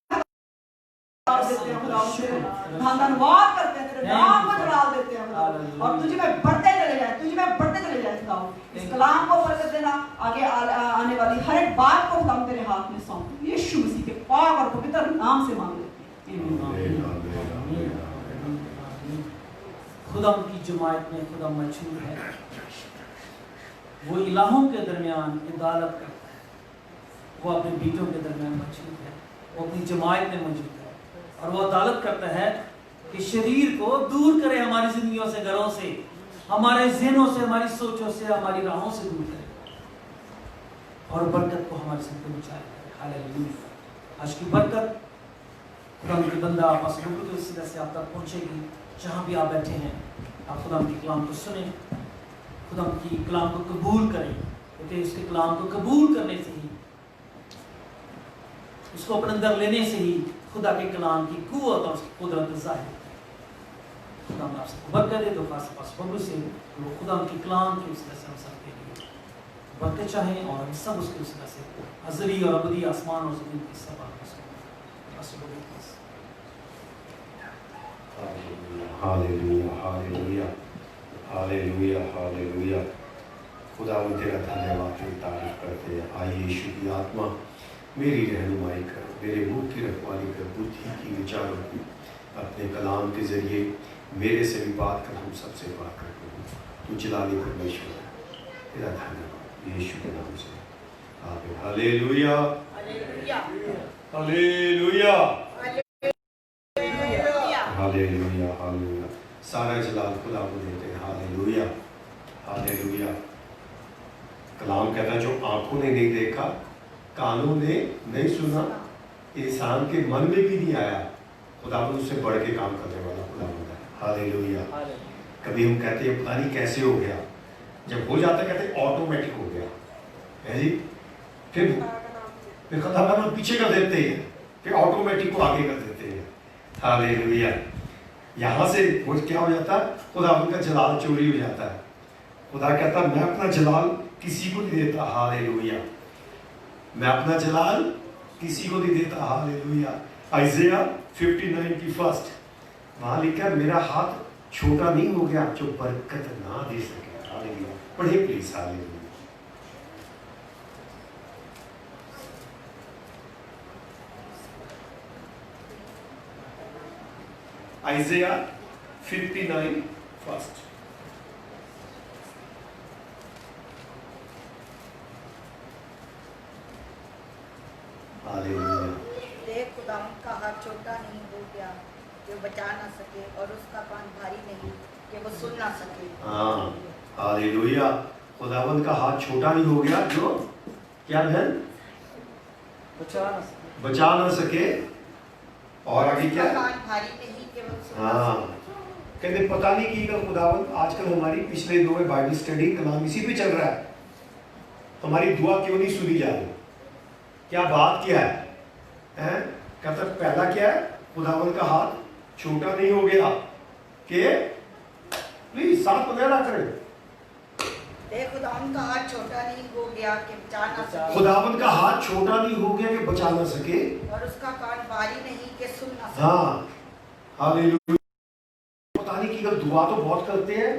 धन्यवाद करते हैं, तेरे नाम को जलाल देते हैं खुदावन, और तुझे में बढ़ते चले जाए, तुझे में बढ़ते चले जाए खुदावन। इस कलाम को बरकत देना, आगे आने वाली हर एक बात को खुदावन तेरे हाथ में सौंप, यीशु मसीह के पाक और पवित्र नाम से मांग लेते हैं। खुदा की जमात में खुदा मौजूद है, वो इलाहों के दरमियान अदालत करता है, वो अपने बेटों के दरमियान मौजूद है, वो अपनी जमात में मौजूद है, और वो अदालत करता है कि शरीर को दूर करे हमारी जिंदगियों से, घरों से, हमारे ज़हनों से, हमारी सोचों से, हमारी राहों से दूर करे, और बरकत को हमारे जिंदगी में चाहे। हालेलुया। आज की बरकत खुदा के बंदा आपस लोगों की वसीला से आप तक पहुंचेगी। जहाँ भी आप बैठे हैं, आप खुदा की कलाम को सुने, खुदा की कलाम को कबूल करें, क्योंकि उसके कलाम को कबूल करने से ही, उसको अपने अंदर लेने से ही खुदा के कलाम की कुव्वत और उसकी कुदरत ज़ाहिर है। खुदा आपसे बरकत दे, तो पास बबू से वो खुदा की कलाम की वसीला से हम सब के लिए बरकत चाहें, और हम सब उसकी वसीला से अज़ली और अबदी आसमान और ज़मीन की सब हालेलुया हालेलुया हालेलुया हालेलुया। खुदा वो तेरा धन्यवाद की तारीफ करते हैं। आइए यीशु की आत्मा मेरी रहनुमाई कर, मेरे मुंह की रखवाली कर, बुद्धि की, विचारों की, अपने कलाम के जरिए मेरे से भी बात कर, हम सबसे बात कर। तू जलाली परमेश्वर है, तेरा धन्यवाद यीशु के नाम से आमीन। Hallelujah hallelujah hallelujah hallelujah hallelujah. सारा जलाल खुदा को देते हैं। Hallelujah hallelujah. कलाम कहता है जो आंखों ने नहीं देखा, कानों ने नहीं सुना, इंसान के मन में भी नहीं आया, खुदा उससे बढ़ के काम करने वाला खुदा है। हालेलुया। कभी हम कहते हैं पता नहीं कैसे हो गया, जब हो जाता कहते हैं ऑटोमेटिक हो गया है जी, फिर खुदा का नाम पीछे कर देते हैं, फिर ऑटोमेटिक को आगे कर देते हैं। हालेलुया। यहाँ से वो क्या हो जाता है, खुदा उनका जलाल चोरी हो जाता है। खुदा कहता मैं अपना जलाल किसी को नहीं देता। हालेलुया। मैं अपना जलाल किसी को नहीं देता। हालेलुया। आइज़ाया 59 की फर्स्ट वहाँ लिखा मेरा हाथ छोटा नहीं हो गया जो बरकत ना दे सके। हालेलुया। पढ़िए please. Hallelujah. Isaiah 59 first. Hallelujah. देख खुदावंद का हाथ छोटा नहीं हो गया जो बचा ना सके, और उसका कान भारी नहीं कि वो सुन ना सके। हाँ, हालेलुया। खुदावंद का हाथ छोटा नहीं हो गया जो क्या बहन बचा ना सके, और आगे क्या, कान भारी नहीं कि वो सुन ना हाँ सके। कहते पता नहीं कि अगर खुदावंद आजकल हमारी पिछले 2 बाइबल स्टडी कलाम इसी पे चल रहा है, हमारी दुआ क्यों नहीं सुनी जा रही, क्या बात क्या है? कहता पहला क्या है, खुदावंद का हाथ छोटा नहीं हो गया कि प्लीज साथ वगैरह करें। देख खुदावंद का हाथ छोटा नहीं हो गया कि बचा ना सके, खुदावंद का हाथ छोटा नहीं हो गया कि बचा ना सके, और उसका कान भारी नहीं कि सुन ना सके। हाँ हालेलुया। पता नहीं कि अगर दुआ तो बहुत करते हैं,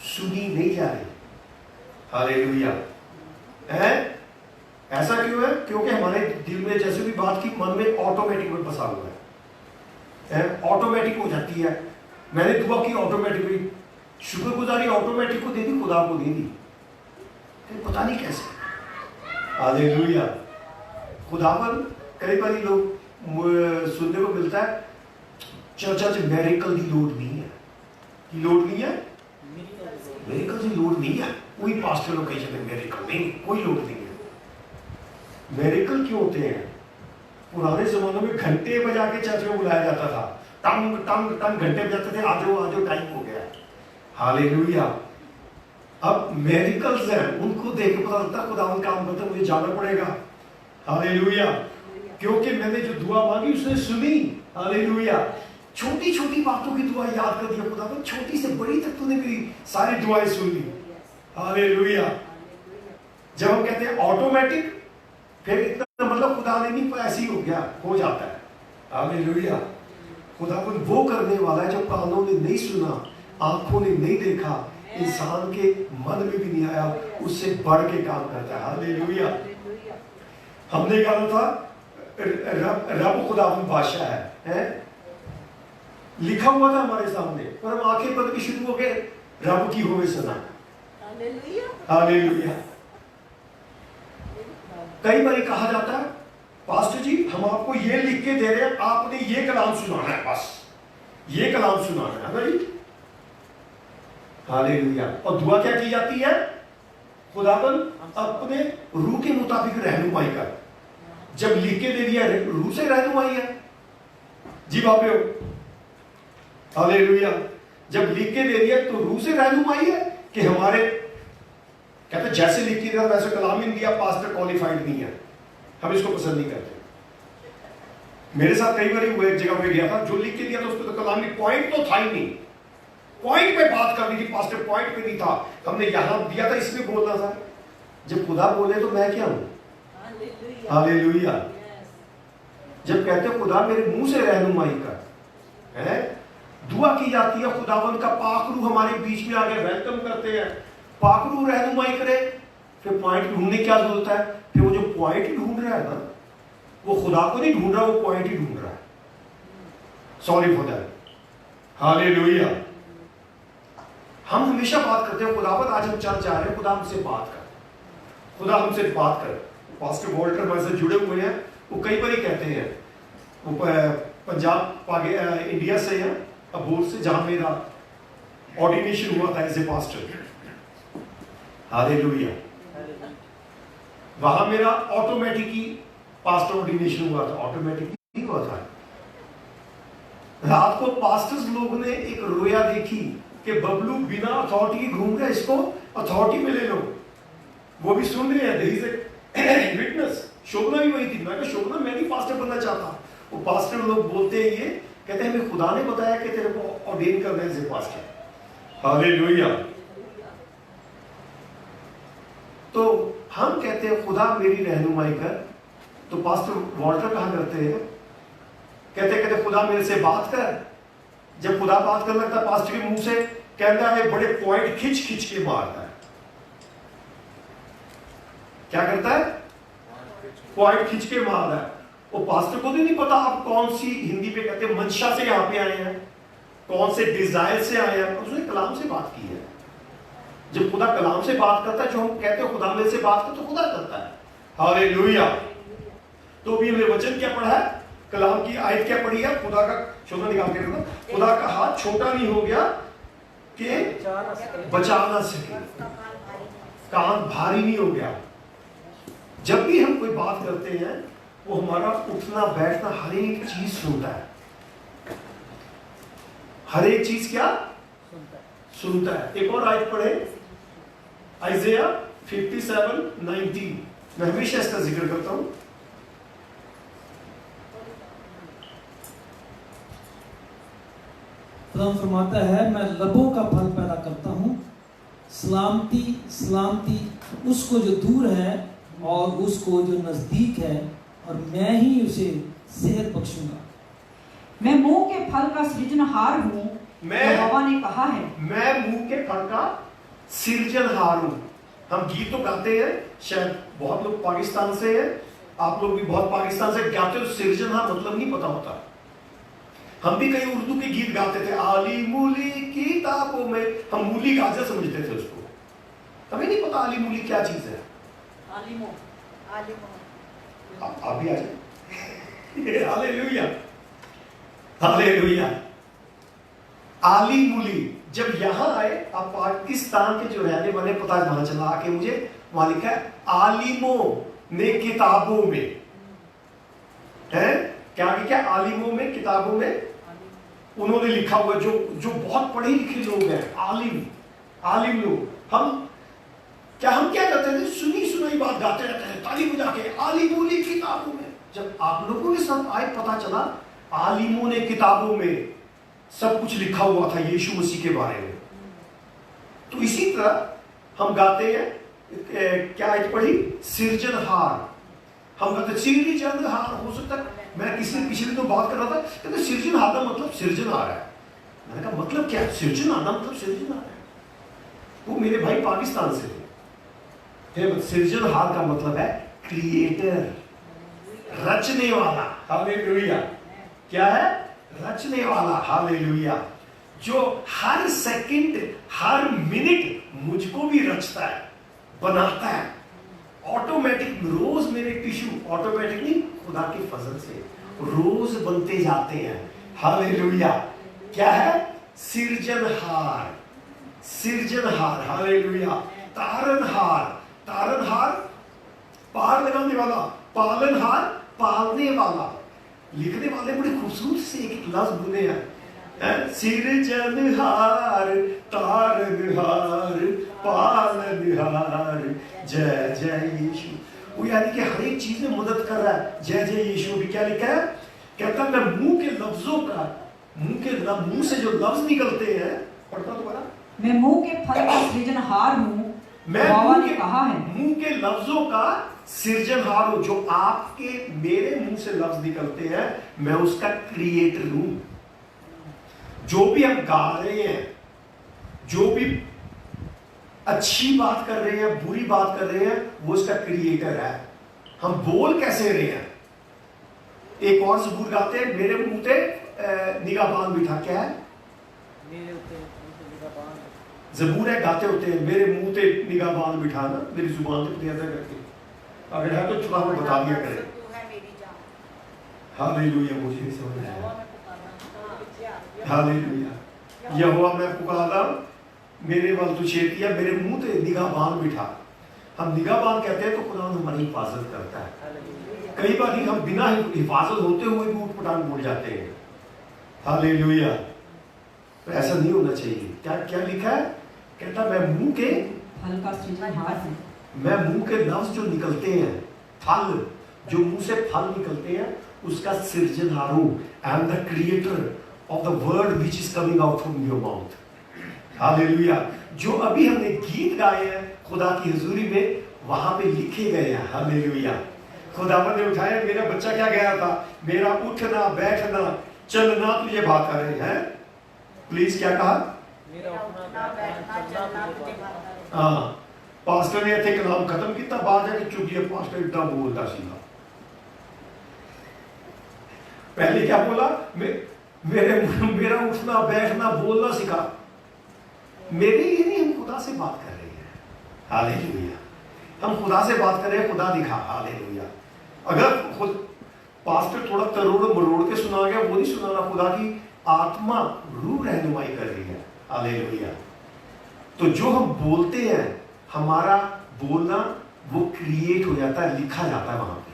सुनी नहीं जा रही। हालेलुया। ऐसा क्यों है? क्योंकि हमारे दिल में जैसे भी बात की, मन में ऑटोमेटिक में बसा हुआ है, ऑटोमेटिक हो जाती है। मैंने दुआ की ऑटोमेटिक हुई, शुक्रगुजारी ऑटोमेटिक को दे दी, खुदा को दे दी, पता नहीं कैसे। हालेलुया। खुदावन कई बार लोग सुनने को मिलता है चर्च मैरिकल की लोड नहीं है, की लोड नहीं है, मेरिकल की लोड नहीं है, कोई पास्टर लोकेशन में मेरिकल नहीं, कोई लोड नहीं है। मेरिकल क्यों होते हैं? पुराने जमानों में घंटे बजा के चर्च में बुलाया जाता था, टंग टंग टंग घंटे बजाते थे, आज जो टाइम हो गया। हालेलुया। अब मेरिकल्स हैं, उनको देख के पता लगता है खुदा काम करता है, मुझे जाना पड़ेगा। हालेलुया। क्योंकि मैंने जो दुआ मांगी उसने सुनी। हालेलुया। छोटी छोटी बातों की दुआ याद कर दिया खुदा, छोटी से बड़ी तक तूने मेरी सारी दुआएं सुन ली। हालेलुया। जब हम कहते हैं ऑटोमेटिक, फिर इतना मतलब खुदा ने नहीं, ऐसे ही हो गया, हो जाता है। हालेलुया। खुदावन वो करने वाला है जो कानों ने नहीं सुना, आंखों ने नहीं देखा, इंसान के मन में भी नहीं आया, उससे बढ़ के काम करता है। हालेलुया। हमने कहा था रब खुदावन बादशाह है? लिखा हुआ था हमारे सामने, पर हम आंखें बंद की शुरू हो गए, रब की होवे सना। हालेलुया। कई बार कहा जाता है पास्टर जी हम आपको ये लिख के दे रहे हैं, आपने ये कलाम सुनाना है, बस ये कलाम सुनाना है भाई। हालेलुया। और दुआ क्या की जाती है? खुदावन अपने रूह के मुताबिक रहनुमाई कर। जब लिख के दे दिया, रूह से रहनुमाई है जी बाबे हो। हालेलुया। जब लिख के दे दिया तो रूह से रहनुमाई है कि हमारे कहते जैसे लिख के दिया वैसे कलाम ही दिया, पास्टर क्वालिफाइड नहीं है, हम इसको पसंद नहीं करते। मेरे साथ कई बार वो एक जगह पे गया था, जो लिख के दिया था उस पर तो कलाम नहीं, पॉइंट तो था ही नहीं, पॉइंट पे बात करनी थी, पास्टर पॉइंट पे नहीं था। हमने यहां दिया था इसमें बोलना था, जब खुदा बोले तो मैं क्या हूं? हालेलुया। जब कहते खुदा मेरे मुंह से रहनुमाई कर है, दुआ की जाती है, खुदावन का पाक रूह हमारे बीच में आके वेलकम करते हैं, पाक रूह रहनुमाई करे। फिर पॉइंट ढूंढने की क्या जरूरत है? फिर वो जो पॉइंट ढूंढ रहा है ना, वो खुदा को नहीं ढूंढ रहा, वो पॉइंट ही ढूंढ रहा है। Sorry for that. हालेलुया। हम हमेशा बात करते हैं खुदावन आज हम चर्च जा रहे हैं, खुदा हमसे बात कर, खुदा हमसे बात कर। पास्टर वॉल्टर हमारे से जुड़े हुए हैं, वो कई बार कहते हैं, वो पंजाब इंडिया से है, अबोर से, जहां मेरा ऑर्डिनेशन हुआ था एज ए पास्टर। हालेलुया। वहां मेरा ऑटोमेटिकली पास्टर ऑर्डिनेशन हुआ था, ऑटोमेटिकली हुआ था। रात को पास्टर्स लोग ने एक रोया देखी कि बबलू बिना अथॉरिटी घूम रहा है, इसको अथॉरिटी में ले लो। वो भी सुन रहे हैं, विटनेस। शोभना भी वही थी। मैं कहा शोभना मैं भी पास्टर बनना चाहता। वो पास्टर लोग बोलते हैं, ये कहते हैं हमें खुदा ने बताया कि तेरे को ऑर्डेन करना है एज ए पास्टर। हालेलुया। तो हम कहते हैं खुदा मेरी रहनुमाई कर, तो पास्टर वॉल्टर कहा करते हैं, कहते खुदा मेरे से बात कर। जब खुदा बात करने लगता पास्टर के मुंह से कहता है बड़े पॉइंट खिंच खिंच के मारता है। क्या करता है? पॉइंट खिंच के मार रहा है। वो पास्टर को भी नहीं पता आप कौन सी, हिंदी पे कहते हैं मंशा से यहाँ पे आए हैं, कौन से डिजायर से आए हैं। उसने कलाम से बात की है। जब खुदा कलाम से बात करता है, जो हम कहते हैं खुदा मेरे से बात करता, तो खुदा करता है। हालेलुया। तो भी हमने वचन क्या पढ़ा है, कलाम की आयत क्या पढ़ी है? खुदा का छोटा निकाल के रखना, खुदा का हाथ छोटा नहीं हो गया कि बचा ना सके, कान भारी नहीं हो गया। जब भी हम कोई बात करते हैं, वो हमारा उठना बैठना हर एक चीज सुनता है। हर एक चीज क्या सुनता है। एक और आयत पढ़े, आइज़ाया 57:19। मैं हमेशा इसका जिक्र करता हूं। खुदा फरमाता है, मैं लबों का फल पैदा करता हूँ, सलामती सलामती उसको जो दूर है और उसको जो नजदीक है, और मैं ही उसे सेहत बख्शूंगा। मैं मुंह के फल का सृजनहार हूँ, यहोवा ने कहा है। मैं मुंह के फल का सृजनहार हूँ। हम गीत तो गाते हैं, शायद बहुत लोग पाकिस्तान से हैं, आप लोग भी बहुत पाकिस्तान से गाते हो। सृजनहार मतलब नहीं पता होता। हम भी कई उर्दू के गीत गाते थे, आली मूली किताबों में, हम मूली गाजर समझते थे उसको, हमें नहीं पता आली मूली क्या चीज है। आप भी आ जाए। Hallelujah, hallelujah. आली मूली जब यहाँ आए, आप पाकिस्तान के जो रहने वाले, पता वहां चला आके मुझे, वहां लिखा है आलिमों ने किताबों में, है क्या क्या, आलिमों में किताबों में उन्होंने लिखा हुआ, जो बहुत पढ़े लिखे लोग हैं, आलिम लोग। हम क्या करते थे, सुनी सुनाई बात गाते रहते हैं, ताली बजा के, आलिमों ने किताबों में। जब आप लोगों के साथ आए, पता चला आलिमों ने किताबों में सब कुछ लिखा हुआ था यीशु मसीह के बारे में। तो इसी तरह हम गाते हैं, क्या आज पढ़ी, सिरजनहार। हम कहते सिरजनहार, हो सकता है मैं किसी पिछले तो बात कर रहा था, कहते सिरजनहार का मतलब सिरजनहार है। मैंने कहा मतलब क्या, सिरजनहार मतलब सिरजनहार है। वो मेरे भाई पाकिस्तान से थे। सिरजनहार का मतलब है क्रिएटर, रचने वाला। हालेलुया। क्या है, रचने वाला। हालेलुया। जो हर सेकंड हर मिनट मुझको भी रचता है, बनाता है ऑटोमेटिक। रोज मेरे टिश्यू ऑटोमेटिक नहीं, खुदा के फजल से रोज बनते जाते हैं। हालेलुया। क्या है, सिरजनहार, सिरजनहार। हालेलुया। तारनहार, तारनहार पार लगाने वाला, पालनहार पालने वाला। लिखने वाले बड़े खूबसूरत से एक लफ्ज बोले हैं, सिरजनहार, तारनहार, पालनहार, जय जय यीशु। वो यानी कि हर एक चीज में मदद कर रहा है। जय जय यीशु भी क्या लिखा है, कहता मैं मुंह के लफ्जों का, मुंह से जो लफ्ज निकलते हैं, पढ़ता दोबारा, मैं मुंह के फल का सृजनहार हूँ, मैं यहोवा मुंह ने के, कहा है। मुंह के लफ्जों का सृजनहार हूं। जो आपके मेरे मुंह से लफ्ज निकलते हैं, मैं उसका क्रिएटर हूं। जो भी हम गा रहे हैं, जो भी अच्छी बात कर रहे हैं, बुरी बात कर रहे हैं, वो उसका क्रिएटर है। हम बोल कैसे रहे हैं। एक और जबूर गाते हैं, मेरे मुंह पे निगाहबान बिठा। क्या है, जबूर है, गाते होते हैं, मेरे मुंह पे निगाहबान बिठाना, मेरी जुबान पे अदा करके। अगर है तो थोड़ा हमें बता दिया करें। हालेलुया। मुझे नहीं समझ आया। हालेलुया। यहोवा मैं पुकारा, मेरे वल तू छेतिया, मेरे मुंह पे निगाहबान बिठा। हम निगाहबान कहते हैं तो खुदा हमारी हिफाजत करता है। कई बार ही हम बिना हिफाजत होते हुए भी उठपटांग बोल जाते हैं। हालेलुया। तो ऐसा नहीं होना चाहिए। क्या क्या लिखा है, कहता मैं मुंह के फल का सृजनहार हूँ। मैं मुंह के लफ्ज जो निकलते हैं, फल जो मुंह से फल निकलते हैं, उसका सृजनहार हूं। I am the creator of the word which is coming out from your mouth. Hallelujah. जो अभी हमने गीत गाए हैं खुदा की हुजूरी में, वहां पे लिखे गए हैं। हालेलुया। खुदावन ने उठाया, मेरा बच्चा क्या गया था, मेरा उठना बैठना चलना तुझे भाता रहे हैं। प्लीज क्या कहा, हाँ। पास्टर ने इतने कलाम खत्म किया, बाद जाके चुकी है पास्टर इतना बोलता सीधा। पहले क्या बोला, मेरा उठना बैठना बोलना सिखा। मेरे लिए नहीं, हम खुदा से बात कर रहे हैं। हालेलुया। हम खुदा से बात कर रहे हैं, खुदा दिखा। हालेलुया। अगर खुद पास्टर थोड़ा तरोड़ मरोड़ के सुना गया, वो नहीं सुनाना, खुदा की आत्मा रूह रहनुमाई कर रही है। हालेलुया। तो जो हम बोलते हैं, हमारा बोलना वो क्रिएट हो जाता है, लिखा जाता है वहां पे।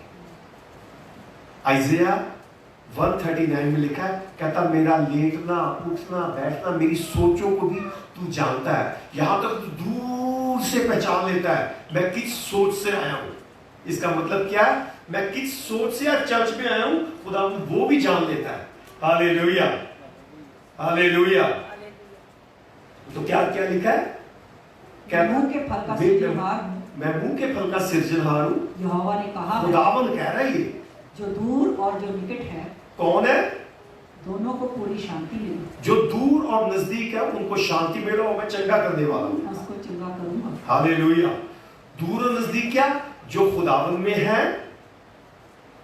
आइज़िया 139 में लिखा है, कहता मेरा लेटना उठना बैठना मेरी सोचों को भी तू जानता है। यहां तक तू दूर से पहचान लेता है मैं किस सोच से आया हूं। इसका मतलब क्या है, मैं किस सोच से या चर्च में आया हूं, खुदा वो भी जान लेता है। हालेलुया। हालेलुया। तो क्या क्या लिखा है, क्या मुंह के फल का सृजनहार हूँ, मैं मुंह के फल का सृजनहार हूं। यहोवा ने कहा है। खुदावन कह रहा है। ये जो दूर और जो निकट है, कौन है, दोनों को पूरी शांति मिले। जो दूर और नजदीक है उनको शांति मिले, और मैं चंगा करने वाला हूं। मैं उसको चंगा करूंगा। हालेलुया। दूर और नजदीक क्या, जो खुदावन में है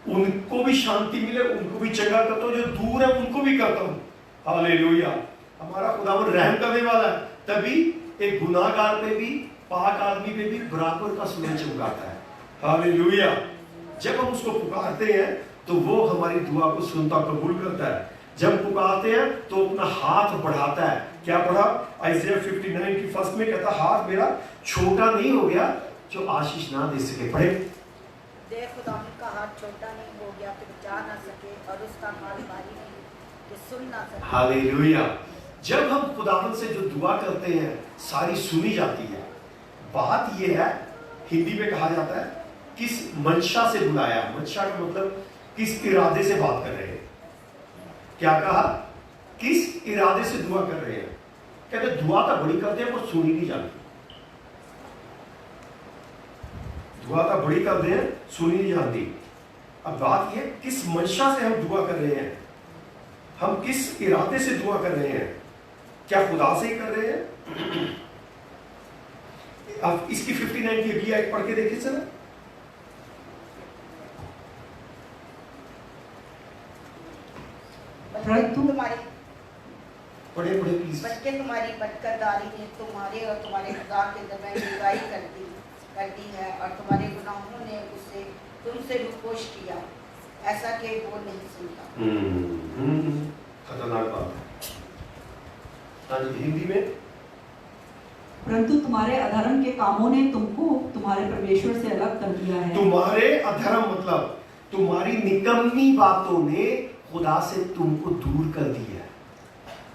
उनको भी शांति मिले, उनको भी चंगा करता हूं। जो दूर है उनको भी करता हूं। हालेलुया। हमारा खुदावन रहम करने वाला है, तभी एक गुनाहगार पे भी, पाक आदमी पे भी बराबर का सूरज चमकाता है। हालेलुया। जब हम उसको पुकारते हैं तो वो हमारी दुआ को सुनता कबूल करता है। जब पुकारते हैं तो अपना हाथ बढ़ाता है। क्या पढ़ा आइज़ाया 59 की फर्स्ट में, कहता हाथ मेरा छोटा नहीं हो गया जो आशीष ना दे सके। पढ़े, देख खुदावन का हाथ छोटा नहीं हो गया कि जा ना सके और उसका हाथ भारी नहीं कि सुन ना सके। हालेलुया। जब हम खुदावन से जो दुआ करते हैं सारी सुनी जाती है। बात यह है, हिंदी में कहा जाता है किस मंशा से बुलाया। मंशा का मतलब किस इरादे से बात कर रहे हैं। क्या कहा, किस इरादे से दुआ कर रहे हैं। कहते दुआ तो बड़ी करते हैं पर सुनी नहीं जाती। दुआ तो बड़ी करते हैं, सुनी नहीं जाती। अब बात यह किस मंशा से हम दुआ कर रहे हैं, हम किस इरादे से दुआ कर रहे हैं। क्या खुदा से ही कर रहे हैं। अब इसकी 59 की भी आयत पढ़ के देखिए सर। तुम्हारी पढ़े पढ़े प्लीज। बल्कि तुम्हारी बरकतदारी ने तुम्हारे और तुम्हारे खुदा के दरमियान जुदाई कर दी है और तुम्हारे गुनाहों ने उसे तुमसे रुपोश किया, ऐसा कि वो नहीं सुनता। खतरनाक बात है। हाँ जी, हिंदी में, परंतु तुम्हारे अधर्म के कामों ने तुमको तुम्हारे परमेश्वर से अलग कर दिया है। तुम्हारे अधर्म मतलब तुम्हारी निकम्मी बातों ने खुदा से तुमको दूर कर दिया है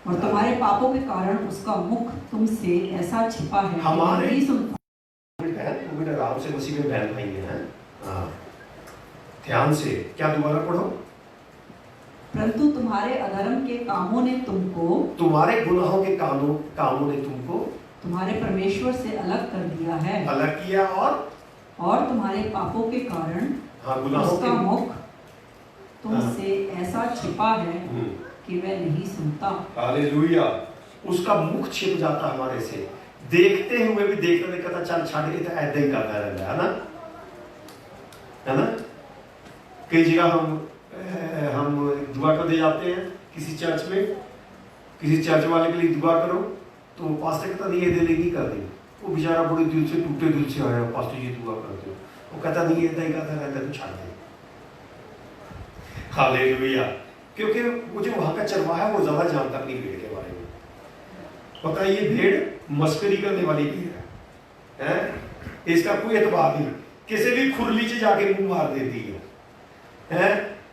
और तुम्हारे पापों के कारण उसका मुख तुमसे ऐसा छिपा है हमारे नहीं सुनता। बहन वो बेटा आराम से मसीह में बहन भाई हैं। हाँ, ध्यान से, क्या दोबारा पढ़ो। परंतु तुम्हारे अधर्म के कामों ने तुमको, तुम्हारे गुनाहों के कामों ने तुमको तुम्हारे परमेश्वर से अलग कर दिया है, अलग किया और तुम्हारे पापों के कारण हाँ, गुनाहों उसका के मुख तुमसे ऐसा छिपा है कि वह नहीं सुनता। हालेलुया। उसका मुख छिप जाता हमारे से, देखते हुए भी देखते नहीं कहता चल छाड़ के, तो ऐसा ही करता रहता है ना, है ना। कई जगह हम दुआ करने जाते हैं किसी चर्च में, किसी चर्च वाले के लिए दुआ करो तो पास्टर कहता नहीं ये दिल नहीं कर दी। वो बेचारा बड़े दिल से, टूटे दिल से आया, पास्टर जी दुआ करते हो, वो कहता नहीं ऐसा ही करता रहता, तो छाड़ दे। हालेलुया। क्योंकि वो जो वहां का चरवाहा है वो ज्यादा जानता अपनी भीड़ के बारे में। पता है ये भीड़ मस्करी करने वाली भीड़ है, इसका कोई एतबार नहीं, किसी भी खुरली च जाके मुंह मार देती है।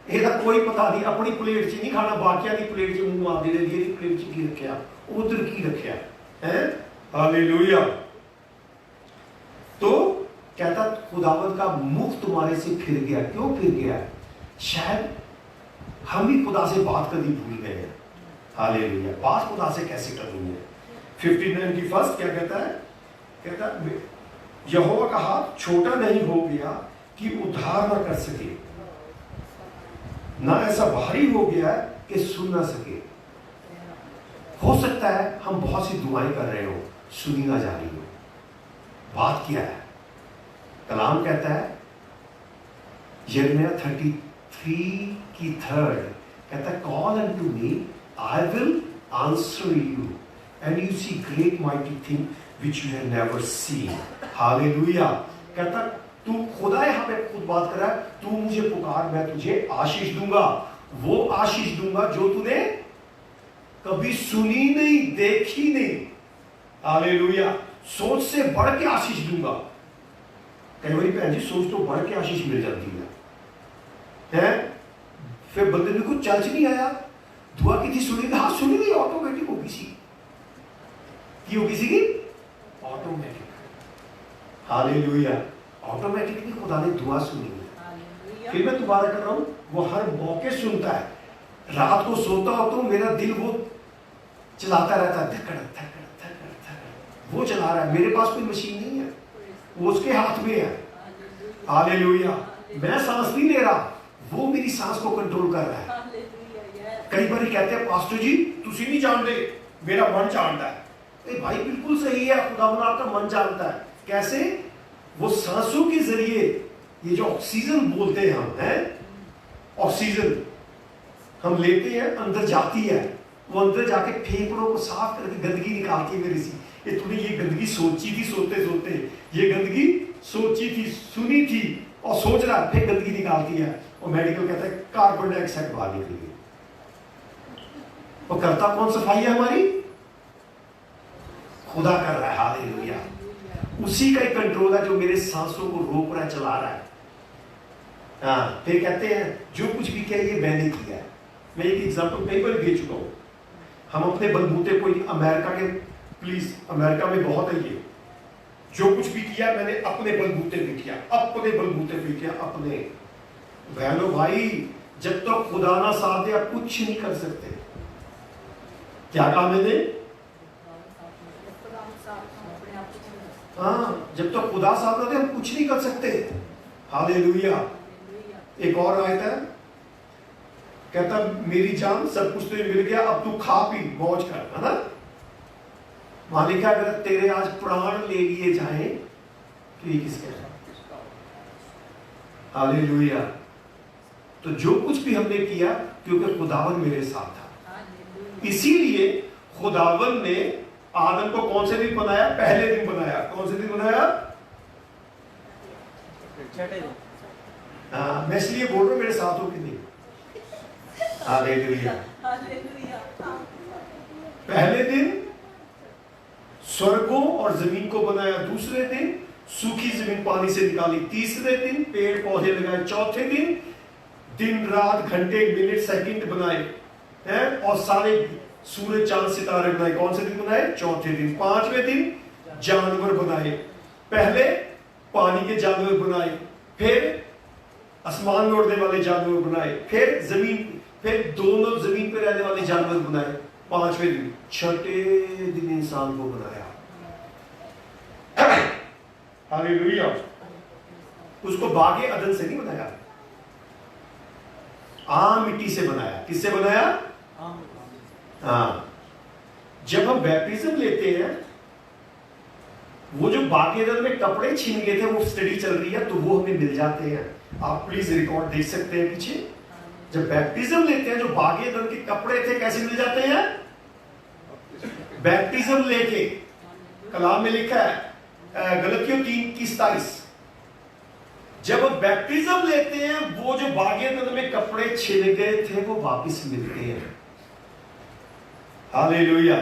ਇਹਦਾ कोई पता नहीं, अपनी प्लेट च नहीं खाना, बाकियां की प्लेट च मुंह मार देने दी, प्लेट च की रखा, उधर की रखा है। हालेलुया। तो कहता खुदावंत का मुख तुम्हारे से फिर गया। क्यों फिर गया? शायद हम ही खुदा से बात करनी भूल गए हैं। हालेलुया। बात खुदा से कैसे करनी है? 59 की फर्स्ट क्या कहता है? कहता यहोवा का हाथ छोटा नहीं हो गया कि उद्धार ना कर सके, ना ऐसा भारी हो गया कि सुन ना सके। हो सकता है हम बहुत सी दुआएं कर रहे हो, सुनी ना जा रही हो। बात क्या है? कलाम कहता है यिर्मयाह 33 की 3 कहता है call unto me I will answer you and you see great mighty thing which you have never seen. Hallelujah. कहता तू खुदा यहाँ पे खुद बात कर रहा है, तू मुझे पुकार, मैं तुझे आशीष दूंगा, वो आशीष दूंगा जो तूने कभी सुनी नहीं, देखी नहीं। हालेलुया। सोच से बढ़ के आशीष दूंगा। कई बार भैन जी सोच तो बढ़ के आशीष मिल जाती है? फिर बंदे ने कुछ चर्च नहीं आया, दुआ की थी सुनी, हाँ सुनी नहीं, ऑटोमेटिक होगी सी की होगी सी की ऑटोमेटिक। हालेलुया। ऑटोमेटिकली खुदा ने दुआ सुनी है। फिर मैं दोबारा कर रहा हूं, वो हर मौके सुनता है। रात को सोता हो तो मेरा दिल वो चलाता रहता है, धड़कन धड़कन धड़कन धड़कन, वो चला रहा है। मेरे पास कोई मशीन नहीं है, वो उसके हाथ में है। हालेलुया। मैं सांस नहीं ले रहा, वो मेरी सांस को कंट्रोल कर रहा है। कई बार कहते हैं पास्टर जी तुसी नहीं जानते, मेरा मन जानता है। भाई बिल्कुल सही है, खुदा आपका मन जानता है। कैसे? वो सांसों के जरिए, ये जो ऑक्सीजन बोलते हैं हम, हैं ऑक्सीजन हम लेते हैं, अंदर जाती है, वो अंदर जाके फेफड़ों को साफ करके गंदगी निकालती है मेरी सी। ये थोड़ी ये गंदगी सोची थी, सोते सोते ये गंदगी सोची थी, सुनी थी और सोच रहा है, फिर गंदगी निकालती है और मेडिकल कहता है कार्बन डाइऑक्साइड बाहर निकली। वो करता कौन सफाई है हमारी? खुदा कर रहा है। हालेलुया। उसी का ही कंट्रोल है जो मेरे सांसों को रोक रहा है, चला रहा है। हाँ, फिर कहते हैं जो कुछ भी किया ये मैंने किया है। मैं एक एग्जांपल कई बार दे चुका हूं। हम अपने बलबूते को, अमेरिका के, प्लीज अमेरिका में बहुत है ये, जो कुछ भी किया मैंने अपने बलबूते पे किया, अपने बलबूते पे किया, अपने। बहनों भाई, जब तक तो खुदा ना साथ दे आप कुछ नहीं कर सकते। क्या कहा मैंने? हाँ, जब तक तो खुदा साथ ना दे हम कुछ नहीं कर सकते। हालेलुया। एक और आयत है, कहता मेरी जान सब कुछ तुझे मिल गया, अब तू खा पी मौज कर, है ना? मालिक अगर तेरे आज प्राण ले लिए जाए तो ये किसके है? हालेलुया। तो जो कुछ भी हमने किया क्योंकि खुदावन मेरे साथ था, इसीलिए खुदावन ने आदम को कौन से दिन बनाया? पहले दिन बनाया। कौन से दिन बनाया? मैं इसलिए बोल रहा हूं मेरे साथ हो कि नहीं? हालेलुया। पहले दिन स्वर्गों और जमीन को बनाया, दूसरे दिन सूखी जमीन पानी से निकाली, तीसरे दिन पेड़ पौधे लगाए, चौथे दिन रात घंटे मिनट सेकंड बनाए हैं, और सारे सूरज चांद सितारे बनाए। कौन से दिन बनाए? चौथे दिन। पांचवें दिन जानवर बनाए। पहले पानी के जानवर बनाए, फिर आसमान में उड़ने वाले जानवर बनाए, फिर दोनों जमीन पर रहने वाले जानवर बनाए। पांचवें दिन, छठे दिन इंसान को बनाया। हालेलुया। उसको बागे अदन से नहीं बनाया, आम मिट्टी से बनाया। किससे बनाया? हाँ। जब हम बैप्टिज्म लेते हैं, वो जो बागे अदन में कपड़े छीन गए थे, वो स्टडी चल रही है, तो वो हमें मिल जाते हैं। आप प्लीज रिकॉर्ड देख सकते हैं पीछे। जब बैप्टिज्म लेते हैं, जो बागे अदन के कपड़े थे कैसे मिल जाते हैं? बैप्टिज्म लेके, कलाम में लिखा है गलतियों 3:27, जब हम बैप्टिज्म लेते हैं, वो जो बागे अदन में कपड़े छिन गए थे वो वापस मिलते हैं। हालेलुया।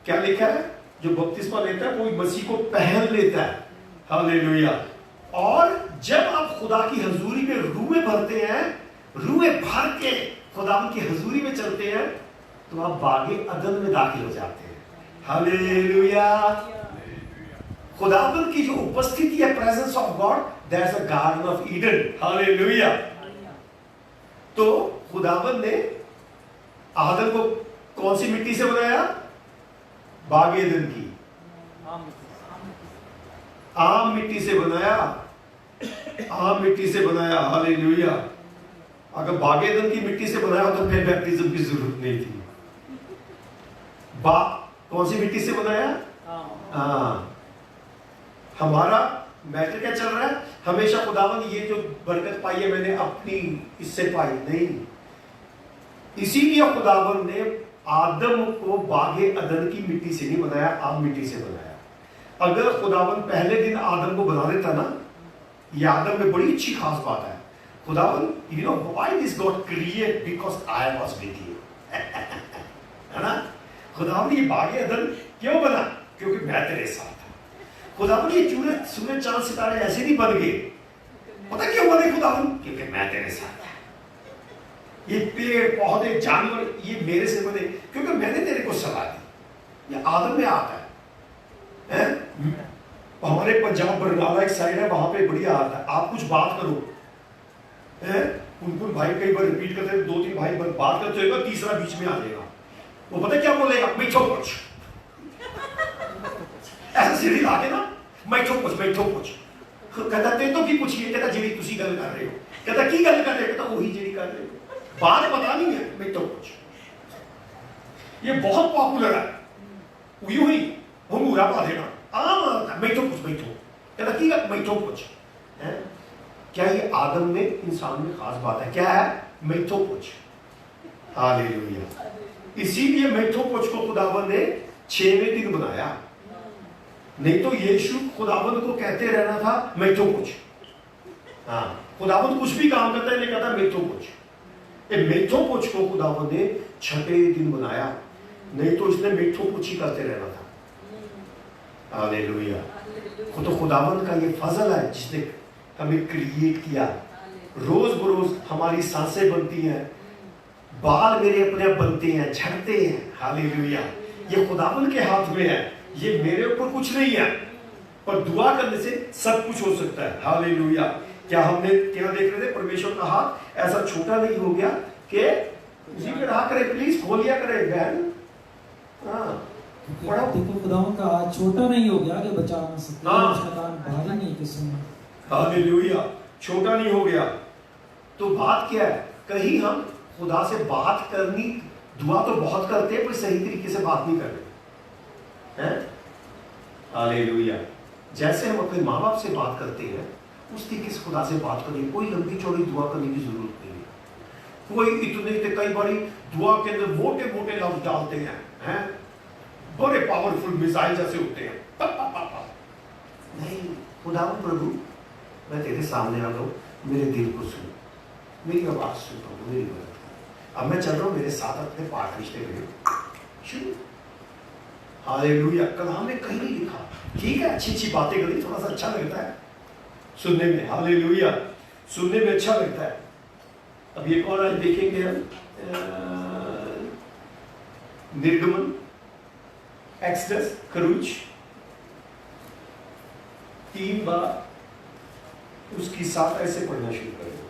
क्या लिखा है? जो बपतिस्मा लेता है कोई मसीह को पहन लेता है। हालेलुया। और जब आप खुदा की हजूरी में रूहें भरते हैं, रूहें भर के खुदा की हजूरी में चलते हैं, तो आप बागे अदन में दाखिल हो जाते हैं। हालेलुया। खुदावन की जो उपस्थिति है, presence of God, that's a garden of Eden. Hallelujah. तो खुदावन ने आदम को कौन सी मिट्टी से बनाया? बागे अदन की आम मिट्टी से बनाया, आम मिट्टी से बनाया। हालेलुया। अगर बागे अदन की मिट्टी से बनाया तो फिर बैप्टिज्म की जरूरत नहीं थी। कौन सी मिट्टी से बनाया? हाँ। हमारा मैटर क्या चल रहा है? हमेशा खुदावन ये जो बरकत पाई है मैंने अपनी इससे पाई नहीं। इसीलिए खुदावन ने आदम को बागे अदन की मिट्टी से नहीं बनाया, आम मिट्टी से बनाया। अगर खुदावन पहले दिन आदम को बना देता ना, ये आदम में बड़ी अच्छी खास बात है। खुदावन, you know why this God create? Because I was with you. है ना? खुदावन ये बागे अदन क्यों बना? क्योंकि मैं तेरे साथ था। खुदावन ये सूरज चांद सितारे ऐसे नहीं बन गए। पता क्यों बने खुदावन? क्योंकि मैं तेरे साथ था। ये पेड़ पौधे जानवर ये मेरे से बने क्योंकि मैंने तेरे को सलाह दी। ये आदम में आता है। हमारे पंजाब बरनाला एक साइड है, वहां पे बढ़िया आता है। आप कुछ बात करो, कुन भाई कई बार रिपीट करते हैं, 2-3 भाई बात करते होगा, तीसरा बीच में आ जाएगा। वो पता क्या बोलेगा? बैठो कुछ, ऐसा सीढ़ी लाके ना, बैठो कुछ। कहता ते तो की पूछिए, कहता जेडी तुसी गल कर रहे हो। कहता की गल कर रहे हो? कहता वही जेडी कर रहे हो, बात पता नहीं है। बैठो कुछ, ये बहुत पॉपुलर है। यूं ही भंगूरा पा देना, आम बैठो कुछ। कहता की बैठो कुछ है। क्या ये आदम में, इंसान में खास बात है? क्या है? बैठो कुछ। हालेलुया। इसीलिए बैठो कुछ को खुदावन ने 6वें दिन बनाया। नहीं तो यीशु खुदावन को कहते रहना था बैठो कुछ। हाँ, खुदावन कुछ भी काम करता है नहीं कहता बैठो कुछ। ये मेथों पोछ को खुदावन ने छठे दिन बनाया, नहीं तो इसने मेथों पोछ ही करते रहना था। हालेलुया। तो खुदावन का ये फजल है जिसने हमें क्रिएट किया। रोज बरोज हमारी सांसें बनती हैं, बाल मेरे अपने आप बनते हैं, झड़ते हैं। हालेलुया। ये खुदावन के हाथ में है, ये मेरे ऊपर कुछ नहीं है, पर दुआ करने से सब कुछ हो सकता है। हालेलुया। क्या हमने क्या देख रहे थे? परमेश्वर का हाथ ऐसा छोटा नहीं हो गया कि उसी पे रहा करे। प्लीज खोल लिया करे बहन। हाँ, देखो खुदावन का हाथ छोटा नहीं हो गया कि बचा ना सके, उसका कान भारी नहीं कि सुनना। हालेलुया। छोटा नहीं हो गया। तो बात क्या है? कहीं हम खुदा से बात करनी, दुआ तो बहुत करते हैं पर सही तरीके से बात नहीं करते हैं। हालेलुया। जैसे हम अपने माँ बाप से बात करते हैं उस तरीके से खुदा से बात करें। कोई लंबी चौड़ी दुआ करने की जरूरत नहीं है। कोई इतने कई बारी दुआ के अंदर मोटे मोटे लफ्ज डालते हैं, बड़े पावरफुल मिसाइल जैसे होते हैं। नहीं, खुदावन प्रभु मैं तेरे सामने आ गया, मेरे दिल को सुन, मेरी आवाज सुन प्रभु, मेरी मदद। अब मैं चल रहा हूँ, मेरे साथ अपने पाठ रिश्ते में शुरू। हालेलुया। कल हमने कहीं नहीं लिखा, ठीक है, अच्छी अच्छी बातें करी, थोड़ा सा अच्छा लगता है सुनने में। हालेलुया। सुनने में अच्छा लगता है। अब एक और आज देखेंगे हम निर्गमन, एक्सडस, खरूज 3 बार उसकी 7 ऐसे पढ़ना शुरू करेंगे।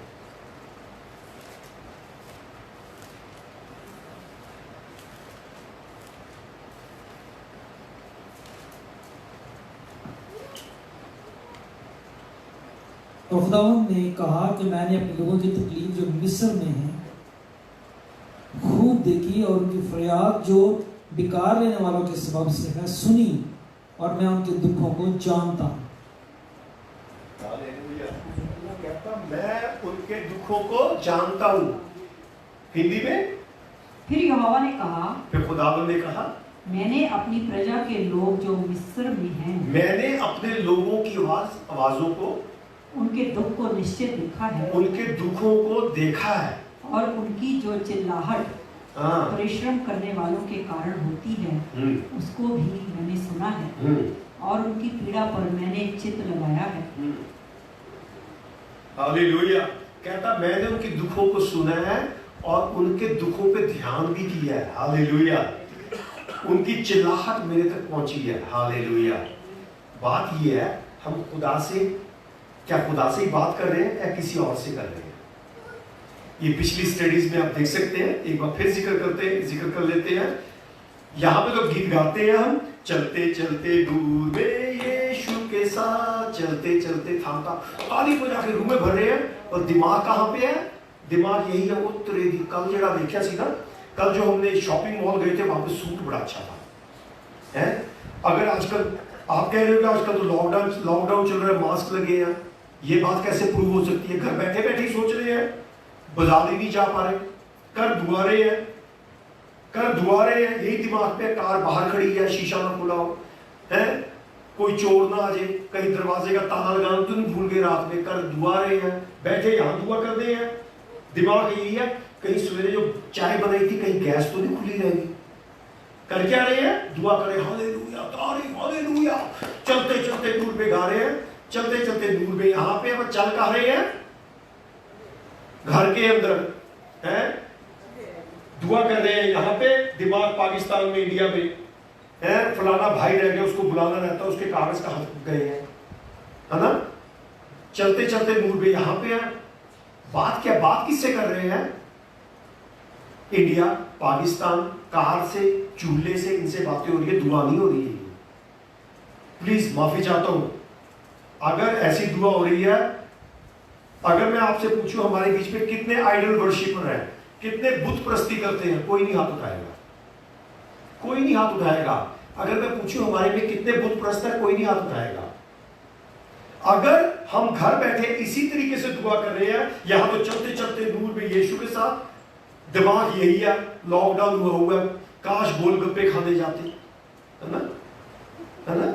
तो खुदावंद ने कहा कि मैंने अपने लोगों की तकलीफ जो मिस्र में है खूब देखी और उनकी फरियाद जो बेकार लेने वालों के सबब से है सुनी, और मैं उनके दुखों को जानता हूँ। कहता मैं उनके दुखों को जानता हूँ। हिंदी में फिर यहोवा ने कहा, फिर खुदावंद ने कहा, मैंने अपनी प्रजा के लोग जो मिस्र में हैं, मैंने अपने लोगों की आवाजों को, उनके दुख को निश्चय देखा है, उनके दुखों को देखा है, और उनकी जो चिल्लाहट हाँ, परिश्रम करने वालों के कारण होती है उसको भी मैंने सुना है, और उनकी पीड़ा पर मैंने चित्त लगाया है। हालेलुया। कहता मैंने उनके दुखों को सुना है और उनके दुखों पे ध्यान भी किया है। हालेलुया। उनकी चिल्लाहट मेरे तक पहुंची है। हालेलुया। बात ये है, हम खुदा से, क्या खुदा से ही बात कर रहे हैं या किसी और से कर रहे हैं? ये पिछली स्टडीज में आप देख सकते हैं। एक बार फिर जिक्र कर लेते हैं। यहाँ पे तो गीत गाते हैं हम, चलते चलते दूर में यीशु के साथ, चलते चलते थामता, ताली को जाके रूम में भर रहे हैं, और दिमाग कहाँ पे है? दिमाग यही है, वो तेरे कल जरा देखा सी ना, कल जो हमने शॉपिंग मॉल गए थे वहां पे सूट बड़ा अच्छा था है। अगर आजकल आप कह रहे हो कि आजकल तो लॉकडाउन चल रहा है, मास्क लगे हैं, ये बात कैसे प्रूव हो सकती है? घर बैठे बैठे ही सोच रहे हैं, बाजार ही नहीं जा पा रहे, कर दुआरे हैं, यही दिमाग पे। कार बाहर खड़ी है, शीशा ना खुला हो है, कोई चोर ना आ जाए, कहीं दरवाजे का ताला लगाना तो नहीं भूल गए रात में, कर दुआरे हैं, बैठे यहाँ दुआ कर रहे हैं। दिमाग यही है, कहीं सवेरे जो चाय बनाई थी कहीं गैस तो नहीं खुली रहेगी। कर क्या रहे हैं? दुआ करें, हालेलुया, तारीफ, हालेलुया। चलते चलते दूर पे गा रहे हैं, चलते चलते दूर पे, यहाँ पे अब चल कहाँ रहे हैं? घर के अंदर है, दुआ कर रहे हैं। यहाँ पे दिमाग पाकिस्तान में, इंडिया में है, फलाना भाई रह गया, उसको बुलाना रहता है, उसके कागज कहाँ गए हैं, है ना? चलते चलते दूर पे यहाँ पे है। बात क्या, बात किससे कर रहे हैं? इंडिया, पाकिस्तान, कार से, चूल्हे से, इनसे बातें हो रही है, दुआ नहीं हो रही है। प्लीज माफी चाहता हूं अगर ऐसी दुआ हो रही है। अगर मैं आपसे पूछूं हमारे बीच में कितने आइडल वर्शिपर हैं, कितने बुत प्रस्ती करते हैं, कोई नहीं हाथ उठाएगा, कोई नहीं हाथ उठाएगा। अगर मैं पूछूं हमारे में कितने बुत प्रस्त है, कोई नहीं हाथ उठाएगा। अगर हम घर बैठे इसी तरीके से दुआ कर रहे हैं, यहां तो चलते चलते दूर में यीशु के साथ, दिमाग यही है, लॉकडाउन हुआ है, काश गोलगप्पे खाने जाते, है ना, है ना,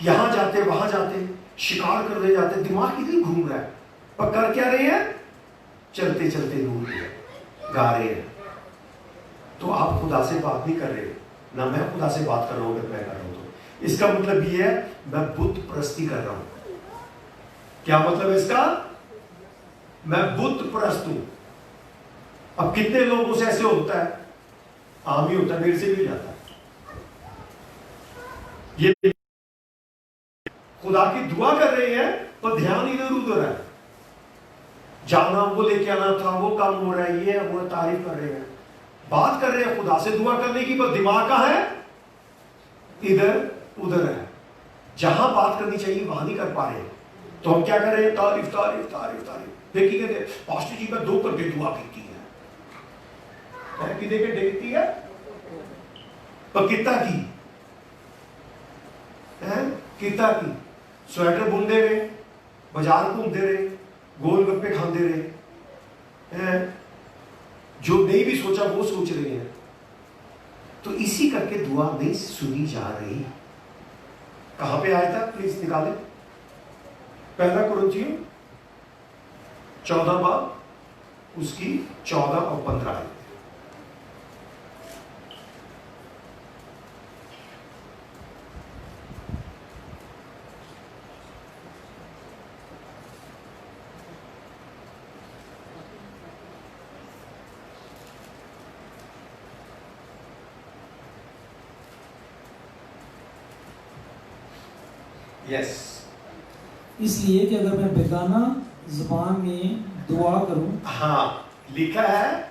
यहां जाते वहां जाते, शिकार करने जाते, दिमाग इधर घूम रहा है, पर कर क्या रहे हैं? चलते चलते दूर में। गा रहे हैं, तो आप खुदा से बात नहीं कर रहे, ना मैं खुदा से बात कर रहा हूं। अगर मैं कर रहा हूं तो इसका मतलब ये है मैं बुत परस्ती कर रहा हूं। क्या मतलब है इसका? मैं बुत परस्त हूं। अब कितने लोगों से ऐसे होता है? आम ही होता है, मेरे से भी जाता है। ये खुदा की दुआ कर रहे हैं पर ध्यान इधर उधर है। जाना, वो लेके आना था, वो काम हो रहा है, ये वो तारीफ कर रहे हैं, बात कर रहे हैं खुदा से दुआ करने की, पर दिमाग कहां है? इधर उधर है। जहां बात करनी चाहिए वहां नहीं कर पा रहे। तो हम क्या कर रहे हैं? तारीफ तारीफ तारीफ तारीफ। देखिए कहते पास्टर जी मैं 2 घंटे दुआ की है, कितने घंटे की है? पर कितना की है? कितना की? स्वेटर बुनते रहे, बाजार घूमते रहे, गोलगप्पे खाते रहे हैं, जो नहीं भी सोचा वो सोच रहे हैं। तो इसी करके दुआ नहीं सुनी जा रही। कहां पे आया था? प्लीज निकाले। 1 कुरिन्थियों 14 बाब उसकी 14 और 15 आयत। यस, इसलिए कि अगर मैं बेगाना जुबान में दुआ करूं, हाँ लिखा है,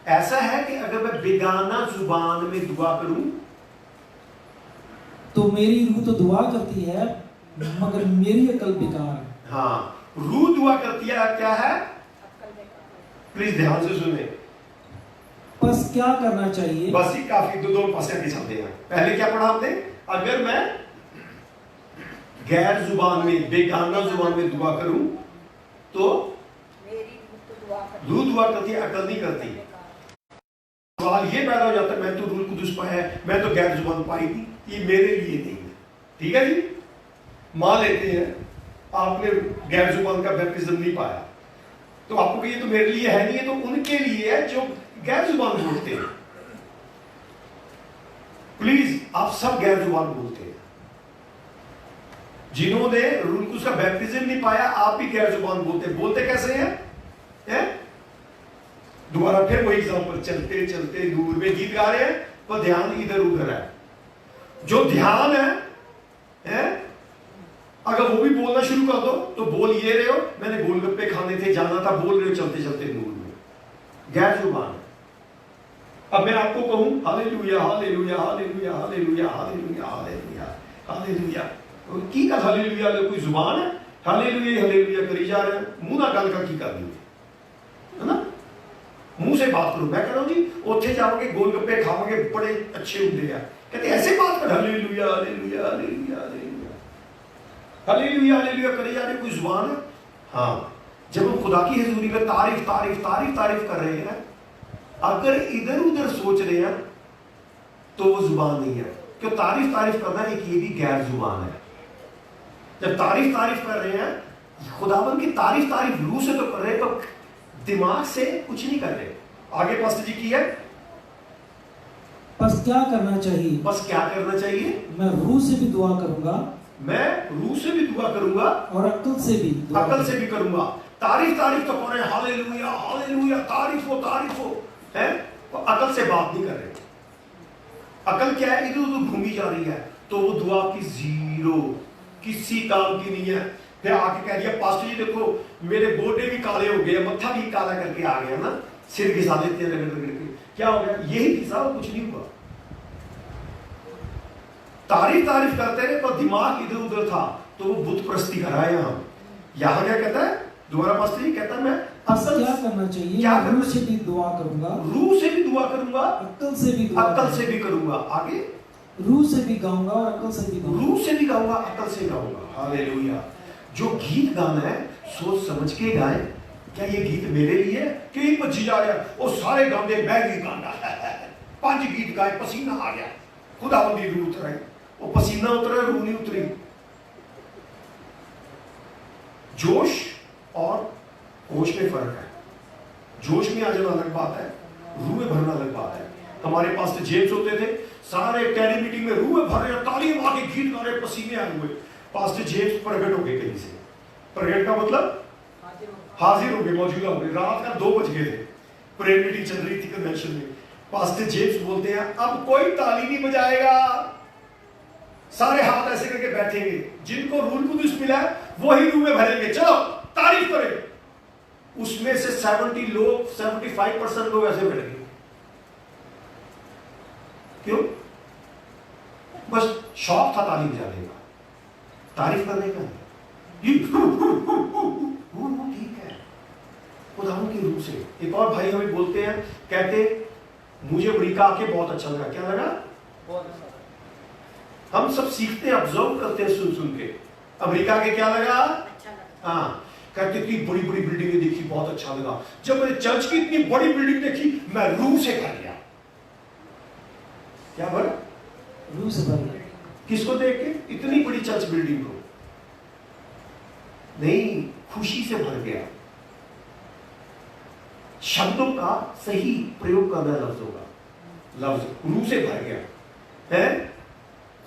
ऐसा है कि अगर मैं बेगाना जुबान में दुआ करूं तो मेरी रूह तो दुआ करती है मगर मेरी अकल बेकार है। हाँ, रूह दुआ करती है, क्या है? प्लीज ध्यान से सुने। बस क्या करना चाहिए? बस ही काफी, दो पासे के चलते हैं। पहले क्या पढ़ा हमने? अगर मैं गैर जुबान में, बेगाना जुबान में दुआ करूं तो रूह दुआ करती है, अकल नहीं करती। सवाल ये पैदा हो जाता है मैं तो रूह कुदुस पाया है, मैं तो गैर जुबान पाई थी, ये मेरे लिए नहीं है। ठीक है जी, मान लेते हैं आपने गैर जुबान का बैप्टिज्म नहीं पाया, तो आपको ये तो मेरे लिए है नहीं है, तो उनके लिए है जो गैर जुबान बोलते हैं। प्लीज आप सब गैर जुबान बोलते हैं, जिन्होंने रूह कुदुस का बैप्टिज्म नहीं पाया आप भी गैर जुबान बोलते। बोलते कैसे हैं? दोबारा फिर वही एग्जांपल, चलते चलते नूर में गीत गा रहे हैं पर ध्यान इधर उधर है। जो ध्यान है अगर वो भी बोलना शुरू कर दो तो बोल ये रहे हो मैंने गोलगप्पे खाने थे, जाना था, बोल रहे हो चलते चलते नूर में, गैर जुबान है। अब मैं आपको कहूं hallelujah hallelujah hallelujah hallelujah hallelujah hallelujah hallelujah, की का हालेलुया कोई जुबान है? हालेलुया हालेलुया करी जा रहे हैं, मुंह ना गल का की करनी है ना? मुंह से बात करो। मैं कह रहा हूं जी उत्थे जाओगे गोलगप्पे खाओगे बड़े अच्छे होंगे हैं, कहते ऐसे बात कर hallelujah hallelujah hallelujah hallelujah hallelujah hallelujah करी जा रहे, कोई जुबान है? हाँ, जब हम खुदा की हजूरी में तारीफ तारीफ तारीफ तारीफ कर रहे हैं, अगर इधर उधर सोच रहे हैं तो वो जुबान नहीं है। क्यों? तारीफ तारीफ करना एक ये भी गैर जुबान है। जब तारीफ तारीफ कर रहे हैं, खुदावन की तारीफ तारीफ रूह से तो कर रहे हैं तो दिमाग से कुछ नहीं कर रहे। आगे पास्टर जी की है, बस क्या करना चाहिए? बस क्या करना चाहिए? मैं रूह से भी दुआ करूंगा, मैं रूह से भी दुआ करूंगा और अक्ल से भी अकल से भी करूंगा। तारीफ तारीफ तो कर रहे हैं, हालेलुया हालेलुया तारीफ हो है, तो अकल से बात नहीं कर रहे। अकल क्या है? इधर उधर घूमी जा रही है, तो वो दुआ की जीरो, किसी काम की नहीं है। फिर आके कह दिया पास्टर जी देखो मेरे गोडे भी काले हो गए, मत्था भी काला करके आ गया ना, सिर घिसा देते हैं रगड़ रगड़ के, क्या हो गया? यही घिसा, कुछ नहीं हुआ। तारीफ तारीफ करते रहे पर दिमाग इधर उधर था, तो वो बुत परस्ती कराया। हम यहां क्या कहता है? दोबारा पास्टर जी कहता है मैं असल क्या करना चाहिए? क्या मैं रूह से भी दुआ करूंगा, रूह से भी दुआ करूंगा, अक्ल से भी अकल से भी करूंगा। आगे रूह से भी गाऊंगा और अक्ल से भी गाऊंगा। रूह से भी गाऊंगा, अकल से गाऊंगा। हालेलुया। जो गीत गाना है सोच समझ के गाए। क्या ये गीत मेरे लिए है? कई बच्ची जा रहा है वो सारे गांदे मैं भी गाना है, 5 गीत गाए, पसीना आ गया, खुदावंदी रूह उतर आई, वो पसीना उतरा, रूह नहीं उतरी। जोश और होश में फर्क है। जोश में आ जाना अलग बात है, रूह में भरना अलग बात है। हमारे पास तो जेम्स होते थे, सारे कैरी मीटिंग में रूह में भर रहे, ताली मार के गीत गा रहे, पसीने आए हुए। पास्टर जेम्स प्रकट हो गए कहीं से। प्रकट का मतलब हाजिर हो गए, मौजूदा हो गए। रात का 2 बज गए थे, प्रेयर मीटिंग चल रही थी कन्वेंशन में। पास्टर जेम्स बोलते हैं अब कोई ताली नहीं बजाएगा, सारे हाथ ऐसे करके बैठेंगे, जिनको रूल कुदूस मिला है वही रूह में भरेंगे, चलो तारीफ करें। उसमें से 70 लोग 75% लोग ऐसे बैठ गए। क्यों? बस शौक था ताली बजाने का, तारीफ करने का नहीं। ठीक है, खुदावंद की रूह से। एक और भाई हमें बोलते हैं, कहते मुझे अमेरिका आके बहुत अच्छा लगा। क्या लगा? हम सब सीखते हैं, ऑब्जर्व करते हैं सुन सुन के। अमेरिका के क्या लगा? हाँ, कहते इतनी बड़ी बड़ी बिल्डिंगें देखी, बहुत अच्छा लगा। जब मैंने चर्च की इतनी बड़ी बिल्डिंग देखी, मैं रूह से कर गया। क्या बोला? रूह से भर गया। किसको देख के? इतनी बड़ी चर्च बिल्डिंग को नहीं, खुशी से भर गया। शब्दों का सही प्रयोग करना लफ्जों का, लफ्ज रूह से भर गया है।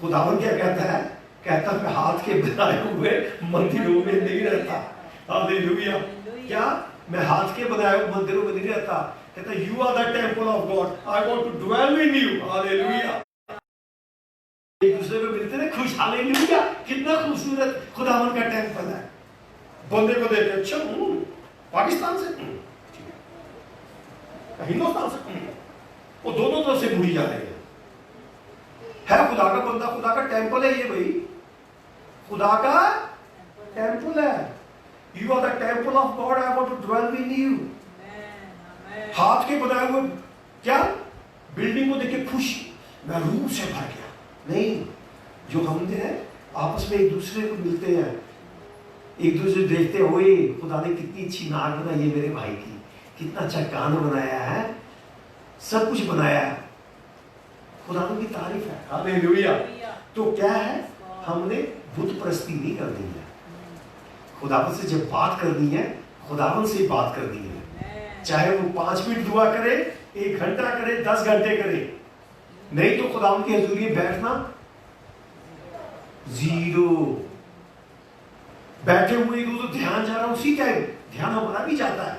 खुदावंद क्या कहता है? कहता मैं हाथ के बनाए हुए मंदिरों में नहीं रहता। हालेलुया। क्या? मैं हाथ के बनाए हुए मंदिरों में नहीं रहता। कहता you are the temple of God, I want to dwell in you. Hallelujah. एक दूसरे को मिलते ना, खुश। हालेलुया। कितना खूबसूरत खुदावंद का टेंपल है। बंदे को देख के, अच्छा पाकिस्तान से, हिंदुस्तान से, वो दोनों तरफ से मुड़ी जा रहे हैं। है खुदा का बंदा, खुदा का टेंपल है ये भाई, खुदा का टेंपल है। You are the temple of God, I want to dwell in you. हाथ के बनाए हुए क्या बिल्डिंग को देख के खुश, मैं रूह से भर गया। नहीं, जो हमने है आपस में एक दूसरे को मिलते हैं, एक दूसरे देखते हुए, खुदा ने कितनी अच्छी नाक बनाई है मेरे भाई की, कितना अच्छा कान बनाया है, सब कुछ बनाया है। खुदा की तारीफ है। हालेलुया। तो क्या है? हमने बुत परस्ती नहीं कर दी है। खुदावन से जब बात करनी है, खुदावन से बात करनी है। चाहे वो 5 मिनट दुआ करे, 1 घंटा करे, 10 घंटे करे, नहीं तो खुदावन की हजूरी में बैठना जीरो। बैठे हुए तो ध्यान जा रहा है, उसी टाइम ध्यान हमारा भी जाता है,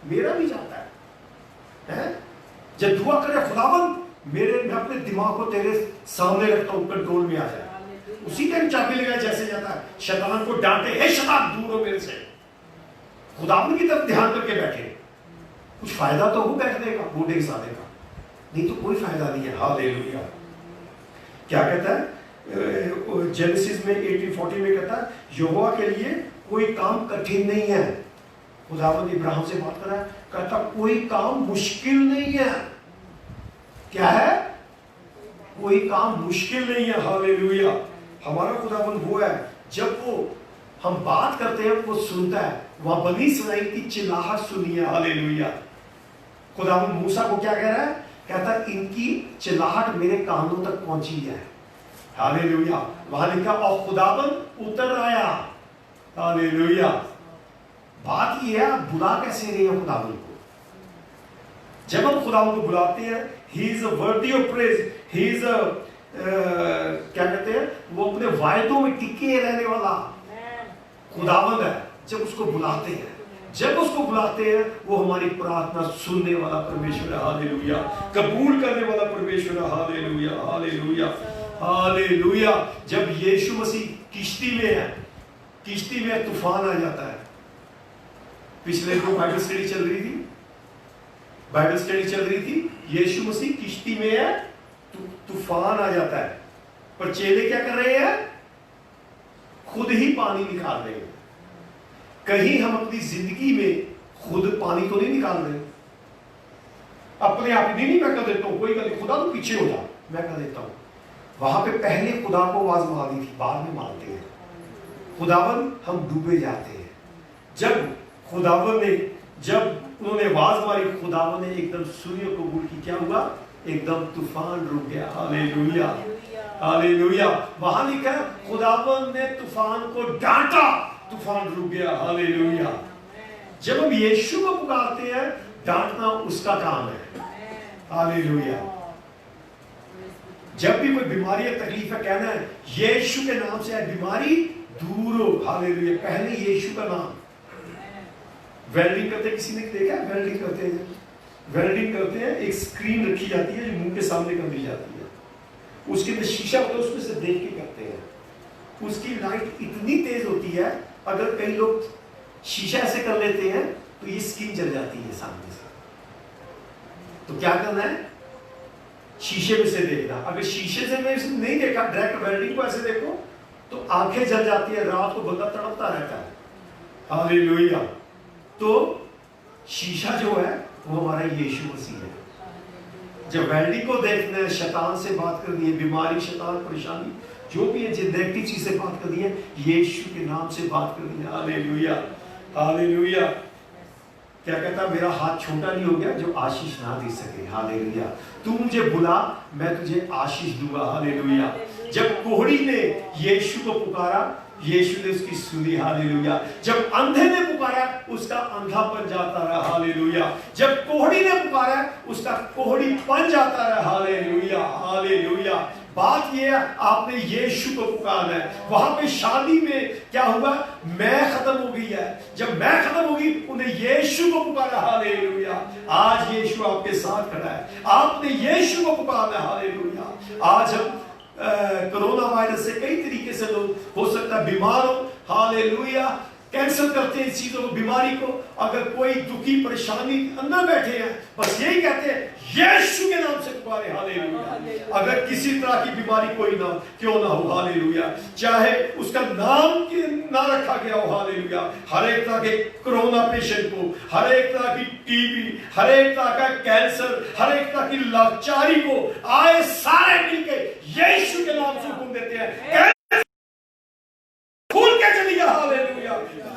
मेरा भी जाता है? जब दुआ करे खुदावन मैं अपने दिमाग को तेरे सामने रखता हूं, कंट्रोल में आ जाए, उसी टाइम चाबी लगाए जैसे जाता है। शैतान को डांटे, हे शैतान दूर हो मेरे से। खुदावन की तरफ ध्यान करके बैठे, कुछ फायदा तो हो बैठने का, बूढ़े साले का, नहीं तो कोई फायदा नहीं है। हालेलुया। क्या कहता है जेनेसिस में 18:40 में? कहता है यहोवा के लिए कोई काम कठिन नहीं है। खुदावंद इब्राहिम से बात कर रहा है, कहता कोई काम मुश्किल नहीं है। क्या है? कोई काम मुश्किल नहीं है। हालेलुया। हमारा खुदावंद वो है, जब वो हम बात करते हैं वो सुनता है। वहां बनी इसराइल की चिल्लाहट सुनी है। हालेलुया। खुदावंद मूसा को क्या कह रहा है? कहता इनकी चिल्लाहट मेरे कानों तक पहुंची है। हालेलुया। वहां लिखा और खुदावंद उतर आया। हालेलुया। बात यह है, आप बुला कैसे रहे हैं खुदावंद को? जब हम खुदावंद को बुलाते हैं, he is a worthy of praise, he is a क्या कहते हैं, वो अपने वायदों में टिके रहने वाला खुदावंद है। जब उसको बुलाते हैं, जब उसको बुलाते हैं, वो हमारी प्रार्थना सुनने वाला परमेश्वर है। हालेलुया। कबूल करने वाला परमेश्वर है। हालेलुया। हालेलुया। हालेलुया। जब यीशु मसीह किश्ती में है, किश्ती में तूफान आ जाता है। पिछले दो बाइबल स्टडी चल रही थी, बाइबल स्टडी चल रही थी, यीशु मसीह किश्ती में है, तूफान आ जाता है, पर चेले क्या कर रहे हैं? खुद ही पानी निकाल रहे हैं। कहीं हम अपनी जिंदगी में खुद पानी तो नहीं निकाल रहे, अपने आप नहीं मैं कर देता हूं, कोई कर, खुदा तो पीछे हो जा, मैं कर देता हूं। वहां पे पहले खुदा को आवाज मारनी थी, बाद में मारते हैं। खुदावन हम डूबे जाते हैं। जब खुदावन ने, जब उन्होंने आवाज मारी, खुदावन ने एकदम सूर्य को कबूल की, क्या हुआ? एकदम तूफान रुक गया। हालेलुया। हालेलुया। वहां लिखा है खुदावन ने तूफान को डांटा, तूफान रुक गया। हालेलुया। जब हम यीशु को पुकारते हैं, डांटना उसका काम है। हालेलुया। जब भी कोई बीमारी या तकलीफ है, कहना है यीशु के नाम से है बीमारी दूर हो। हालेलुया। पहले यीशु का नाम। वेल्डिंग करते किसी ने देखा? वेल्डिंग करते हैं, वेल्डिंग करते हैं, एक स्क्रीन रखी जाती है जो मुंह के सामने कर दी जाती है, उसके अंदर शीशा होता है, उसमें से देख के करते हैं। उसकी लाइट इतनी तेज होती है, अगर कई लोग शीशा ऐसे कर लेते हैं तो ये स्क्रीन जल जाती है सामने से। तो क्या करना है? शीशे में से देखना। अगर शीशे से मैं नहीं देखा, डायरेक्ट वेल्डिंग को ऐसे देखो तो आंखें जल जाती है, रात को बंदा तड़पता रहता है। हालेलुया। तो शीशा जो है वो हमारा यीशु मसीह है। जब वेल्डिंग को देखना है, शैतान से बात करनी है, बीमारी, शैतान, परेशानी जो भी है, जो नेगेटिव चीज से बात करनी है, यीशु के नाम से बात करनी है। हालेलुया। हालेलुया। क्या कहता, मेरा हाथ छोटा नहीं हो गया जो आशीष ना दे सके। हालेलुया। तू मुझे बुला, मैं तुझे आशीष दूंगा। हालेलुया। जब कोढ़ी ने यीशु को पुकारा, यीशु ने उसकी सुनी। हालेलुया। जब अंधे ने पुकारा, उसका अंधापन जाता रहा। हालेलुया। जब कोढ़ी ने पुकारा, उसका कोढ़ीपन जाता रहा। हालेलुया। हालेलुया। बात यह है, आपने यीशु को पुकारना है। वहां पे शादी में क्या हुआ? मैं खत्म हो गई है। जब मैं खत्म होगी, उन्हें यीशु को पुकारा। हालेलुया। आज यीशु आपके साथ खड़ा है, आपने यीशु को पुकारना है। हालेलुया। आज हम कोरोना वायरस से कई तरीके से लोग हो सकता है बीमार हो। हालेलुया। कैंसिल करते हैं इस चीजों को, बीमारी को। अगर कोई दुखी परेशानी अंदर बैठे हैं, बस यही कहते हैं यीशु के नाम से पुकारे। हालेलुया। अगर किसी तरह की बीमारी कोई ना क्यों ना हो, हालेलुया, चाहे उसका नाम ना रखा गया हो, हालेलुया, हर एक तरह के कोरोना पेशेंट को, हर एक तरह की टीबी, हर एक तरह का कैंसर, हर एक तरह की लाचारी को आए सारे मिलके यीशु के नाम से हुक्म देते हैं, खुल के चली जा। हालेलुया।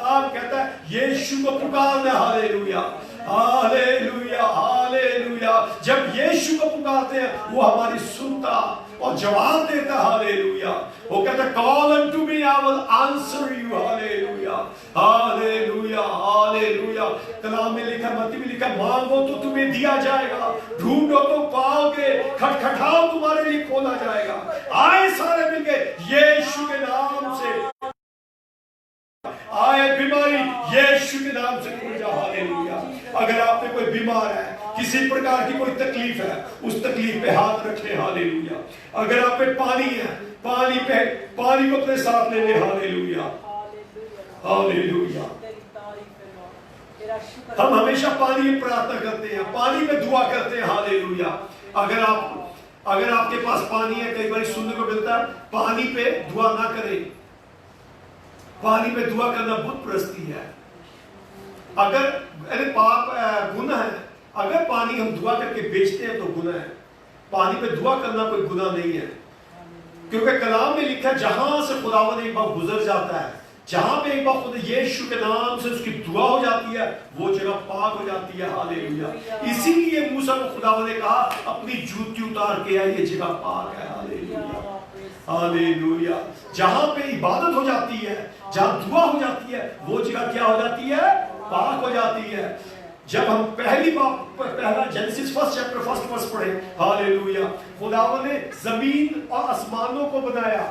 आप कहता है यीशु को पुकारना। हालेलुया। हालेलुया। हालेलुया। जब यीशु को पुकारते हैं, वो हमारी सुनता और जवाब देता। हालेलुया। वो कहता है call unto me, I will answer you. Hallelujah. Hallelujah. Hallelujah. कलाम में लिखा, मत्ती में लिखा, मांगो तो तुम्हें दिया जाएगा, ढूंढो तो पाओगे, खटखटाओ तुम्हारे लिए खोला जाएगा। आए सारे मिलके यीशु के नाम से, आए बीमारी यीशु के नाम से खुल जा। हालेलुया। अगर आप पे कोई बीमार है, किसी प्रकार की कोई तकलीफ है, उस तकलीफ पे हाथ रखें। हालेलुया। अगर आप पे पानी है, पानी को अपने साथ ले ले। हालेलुया। हालेलुया। हम हमेशा पानी में प्रार्थना करते हैं, पानी में दुआ करते हैं। हालेलुया। अगर आपके पास पानी है, कई बार सुनने को मिलता है पानी पे दुआ ना करें। पानी पे दुआ करना बुत परस्ती है। अगर पाप गुनाह है, अगर पानी हम दुआ करके बेचते हैं तो गुनाह है। पानी पे दुआ करना कोई गुनाह नहीं है, क्योंकि कलाम में लिखा है जहां से खुदावंद एक बार गुजर जाता है, जहां पे एक बार खुदा यीशु के नाम से उसकी दुआ हो जाती है, वो जगह पाक हो जाती है। हालेलुया। इसीलिए मूसा को खुदावंद ने कहा अपनी जूती उतार के आइए, जगह पाक है। हालेलुया। हालेलुया। जहां पे इबादत हो जाती है, जहां दुआ हो जाती है, वो जगह क्या हो जाती है? पाक हो जाती है। जब हम पहला Genesis first chapter first verse पढ़े, हालेलुया, खुदावंद ने जमीन और आसमानों को बनाया।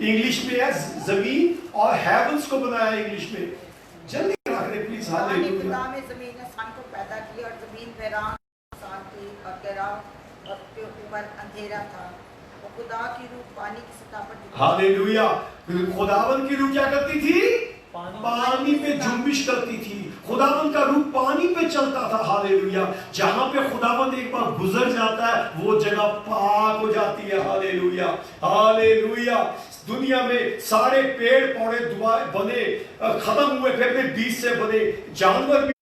इंग्लिश में है जमीन और हेवंस को बनाया। इंग्लिश में जल्दी रख दे प्लीज। हालेलुया। खुदा ने जमीन आसमान को पैदा किया और जमीन वीरान थी और गहरा और उसके ऊपर अंधेरा था। खुदा की रूह पानी की सतह पर। हालेलुया। खुदावंद की रूह क्या करती थी? पानी पे जुम्बिश करती थी। खुदावंद का रूह पानी पे चलता था। हालेलुया। जहां पे खुदावंद एक बार गुजर जाता है, वो जगह पाक हो जाती है। हालेलुया। हालेलुया। दुनिया में सारे पेड़ पौधे बने, खत्म हुए, फिर बीज से बने, जानवर भी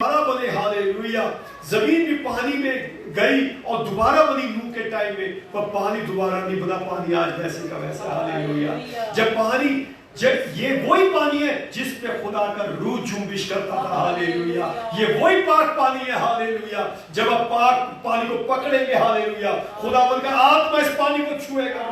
बने। हालेलुया। जमीन भी पानी में गई और दोबारा बनी नूह के टाइम में, पर पानी दोबारा नहीं बना। पानी आज वैसे का वैसा। हालेलुया। ये वही पानी है जिस पे खुदा का रूह जुम्बिश करता था। हालेलुया। ये वही पाक पानी है। हालेलुया। जब आप पाक पानी को पकड़ेंगे, हालेलुया, खुदावंद का आत्मा इस पानी को छुएगा।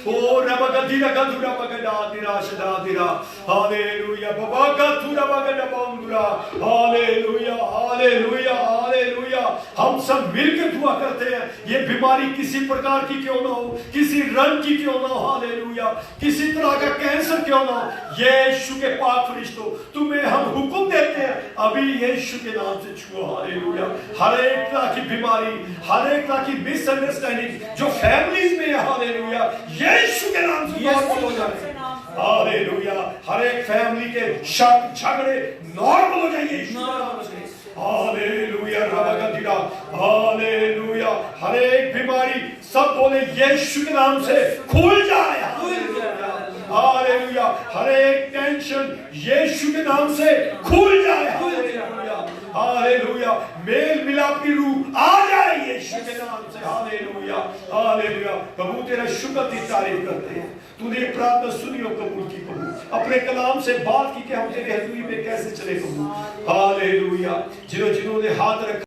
ओ रबगदिरा गदुरा बगदा दिरा शदा दिरा। हालेलुया। बाबा का थुरा बगदा बंदुरा। Hallelujah, hallelujah, hallelujah. हम सब मिलकर दुआ करते हैं, ये बीमारी किसी प्रकार की क्यों ना हो, किसी रंग की क्यों ना हो, हालेलुया, किसी तरह का कैंसर क्यों ना हो, यीशु के पाक फरिश्तों, तुम्हें हम हुक्म देते हैं, अभी यीशु के नाम से छुओ। हालेलुया। हर एक तरह की बीमारी, हर एक तरह की मिसअंडरस्टैंडिंग जो फैमिलीज में है, हालेलुया, यीशु के नाम से नॉर्मल हो जाए। हालेलुया। हर एक फैमिली के शक झगड़े नॉर्मल हो जाए यीशु के नाम से। हालेलुया। रबगदिरा। हालेलुया। हर एक बीमारी सब बोले यीशु के नाम से खुल जाए। हालेलुया। हर एक टेंशन यीशु के नाम से खुल जाए। हालेलुया। हालेलुया। मेल मिलाप की रूह आ जाए यीशु के नाम से। हालेलुया। हालेलुया। प्रभु तेरा शुक्र की तारीफ करते हैं, तूने प्रार्थना सुनी और कबूल की। प्रभु अपने कलाम से बात की कि हम तेरे हजूरी में कैसे चले। प्रभु हालेलुया। जिन्होंने हाथ रखा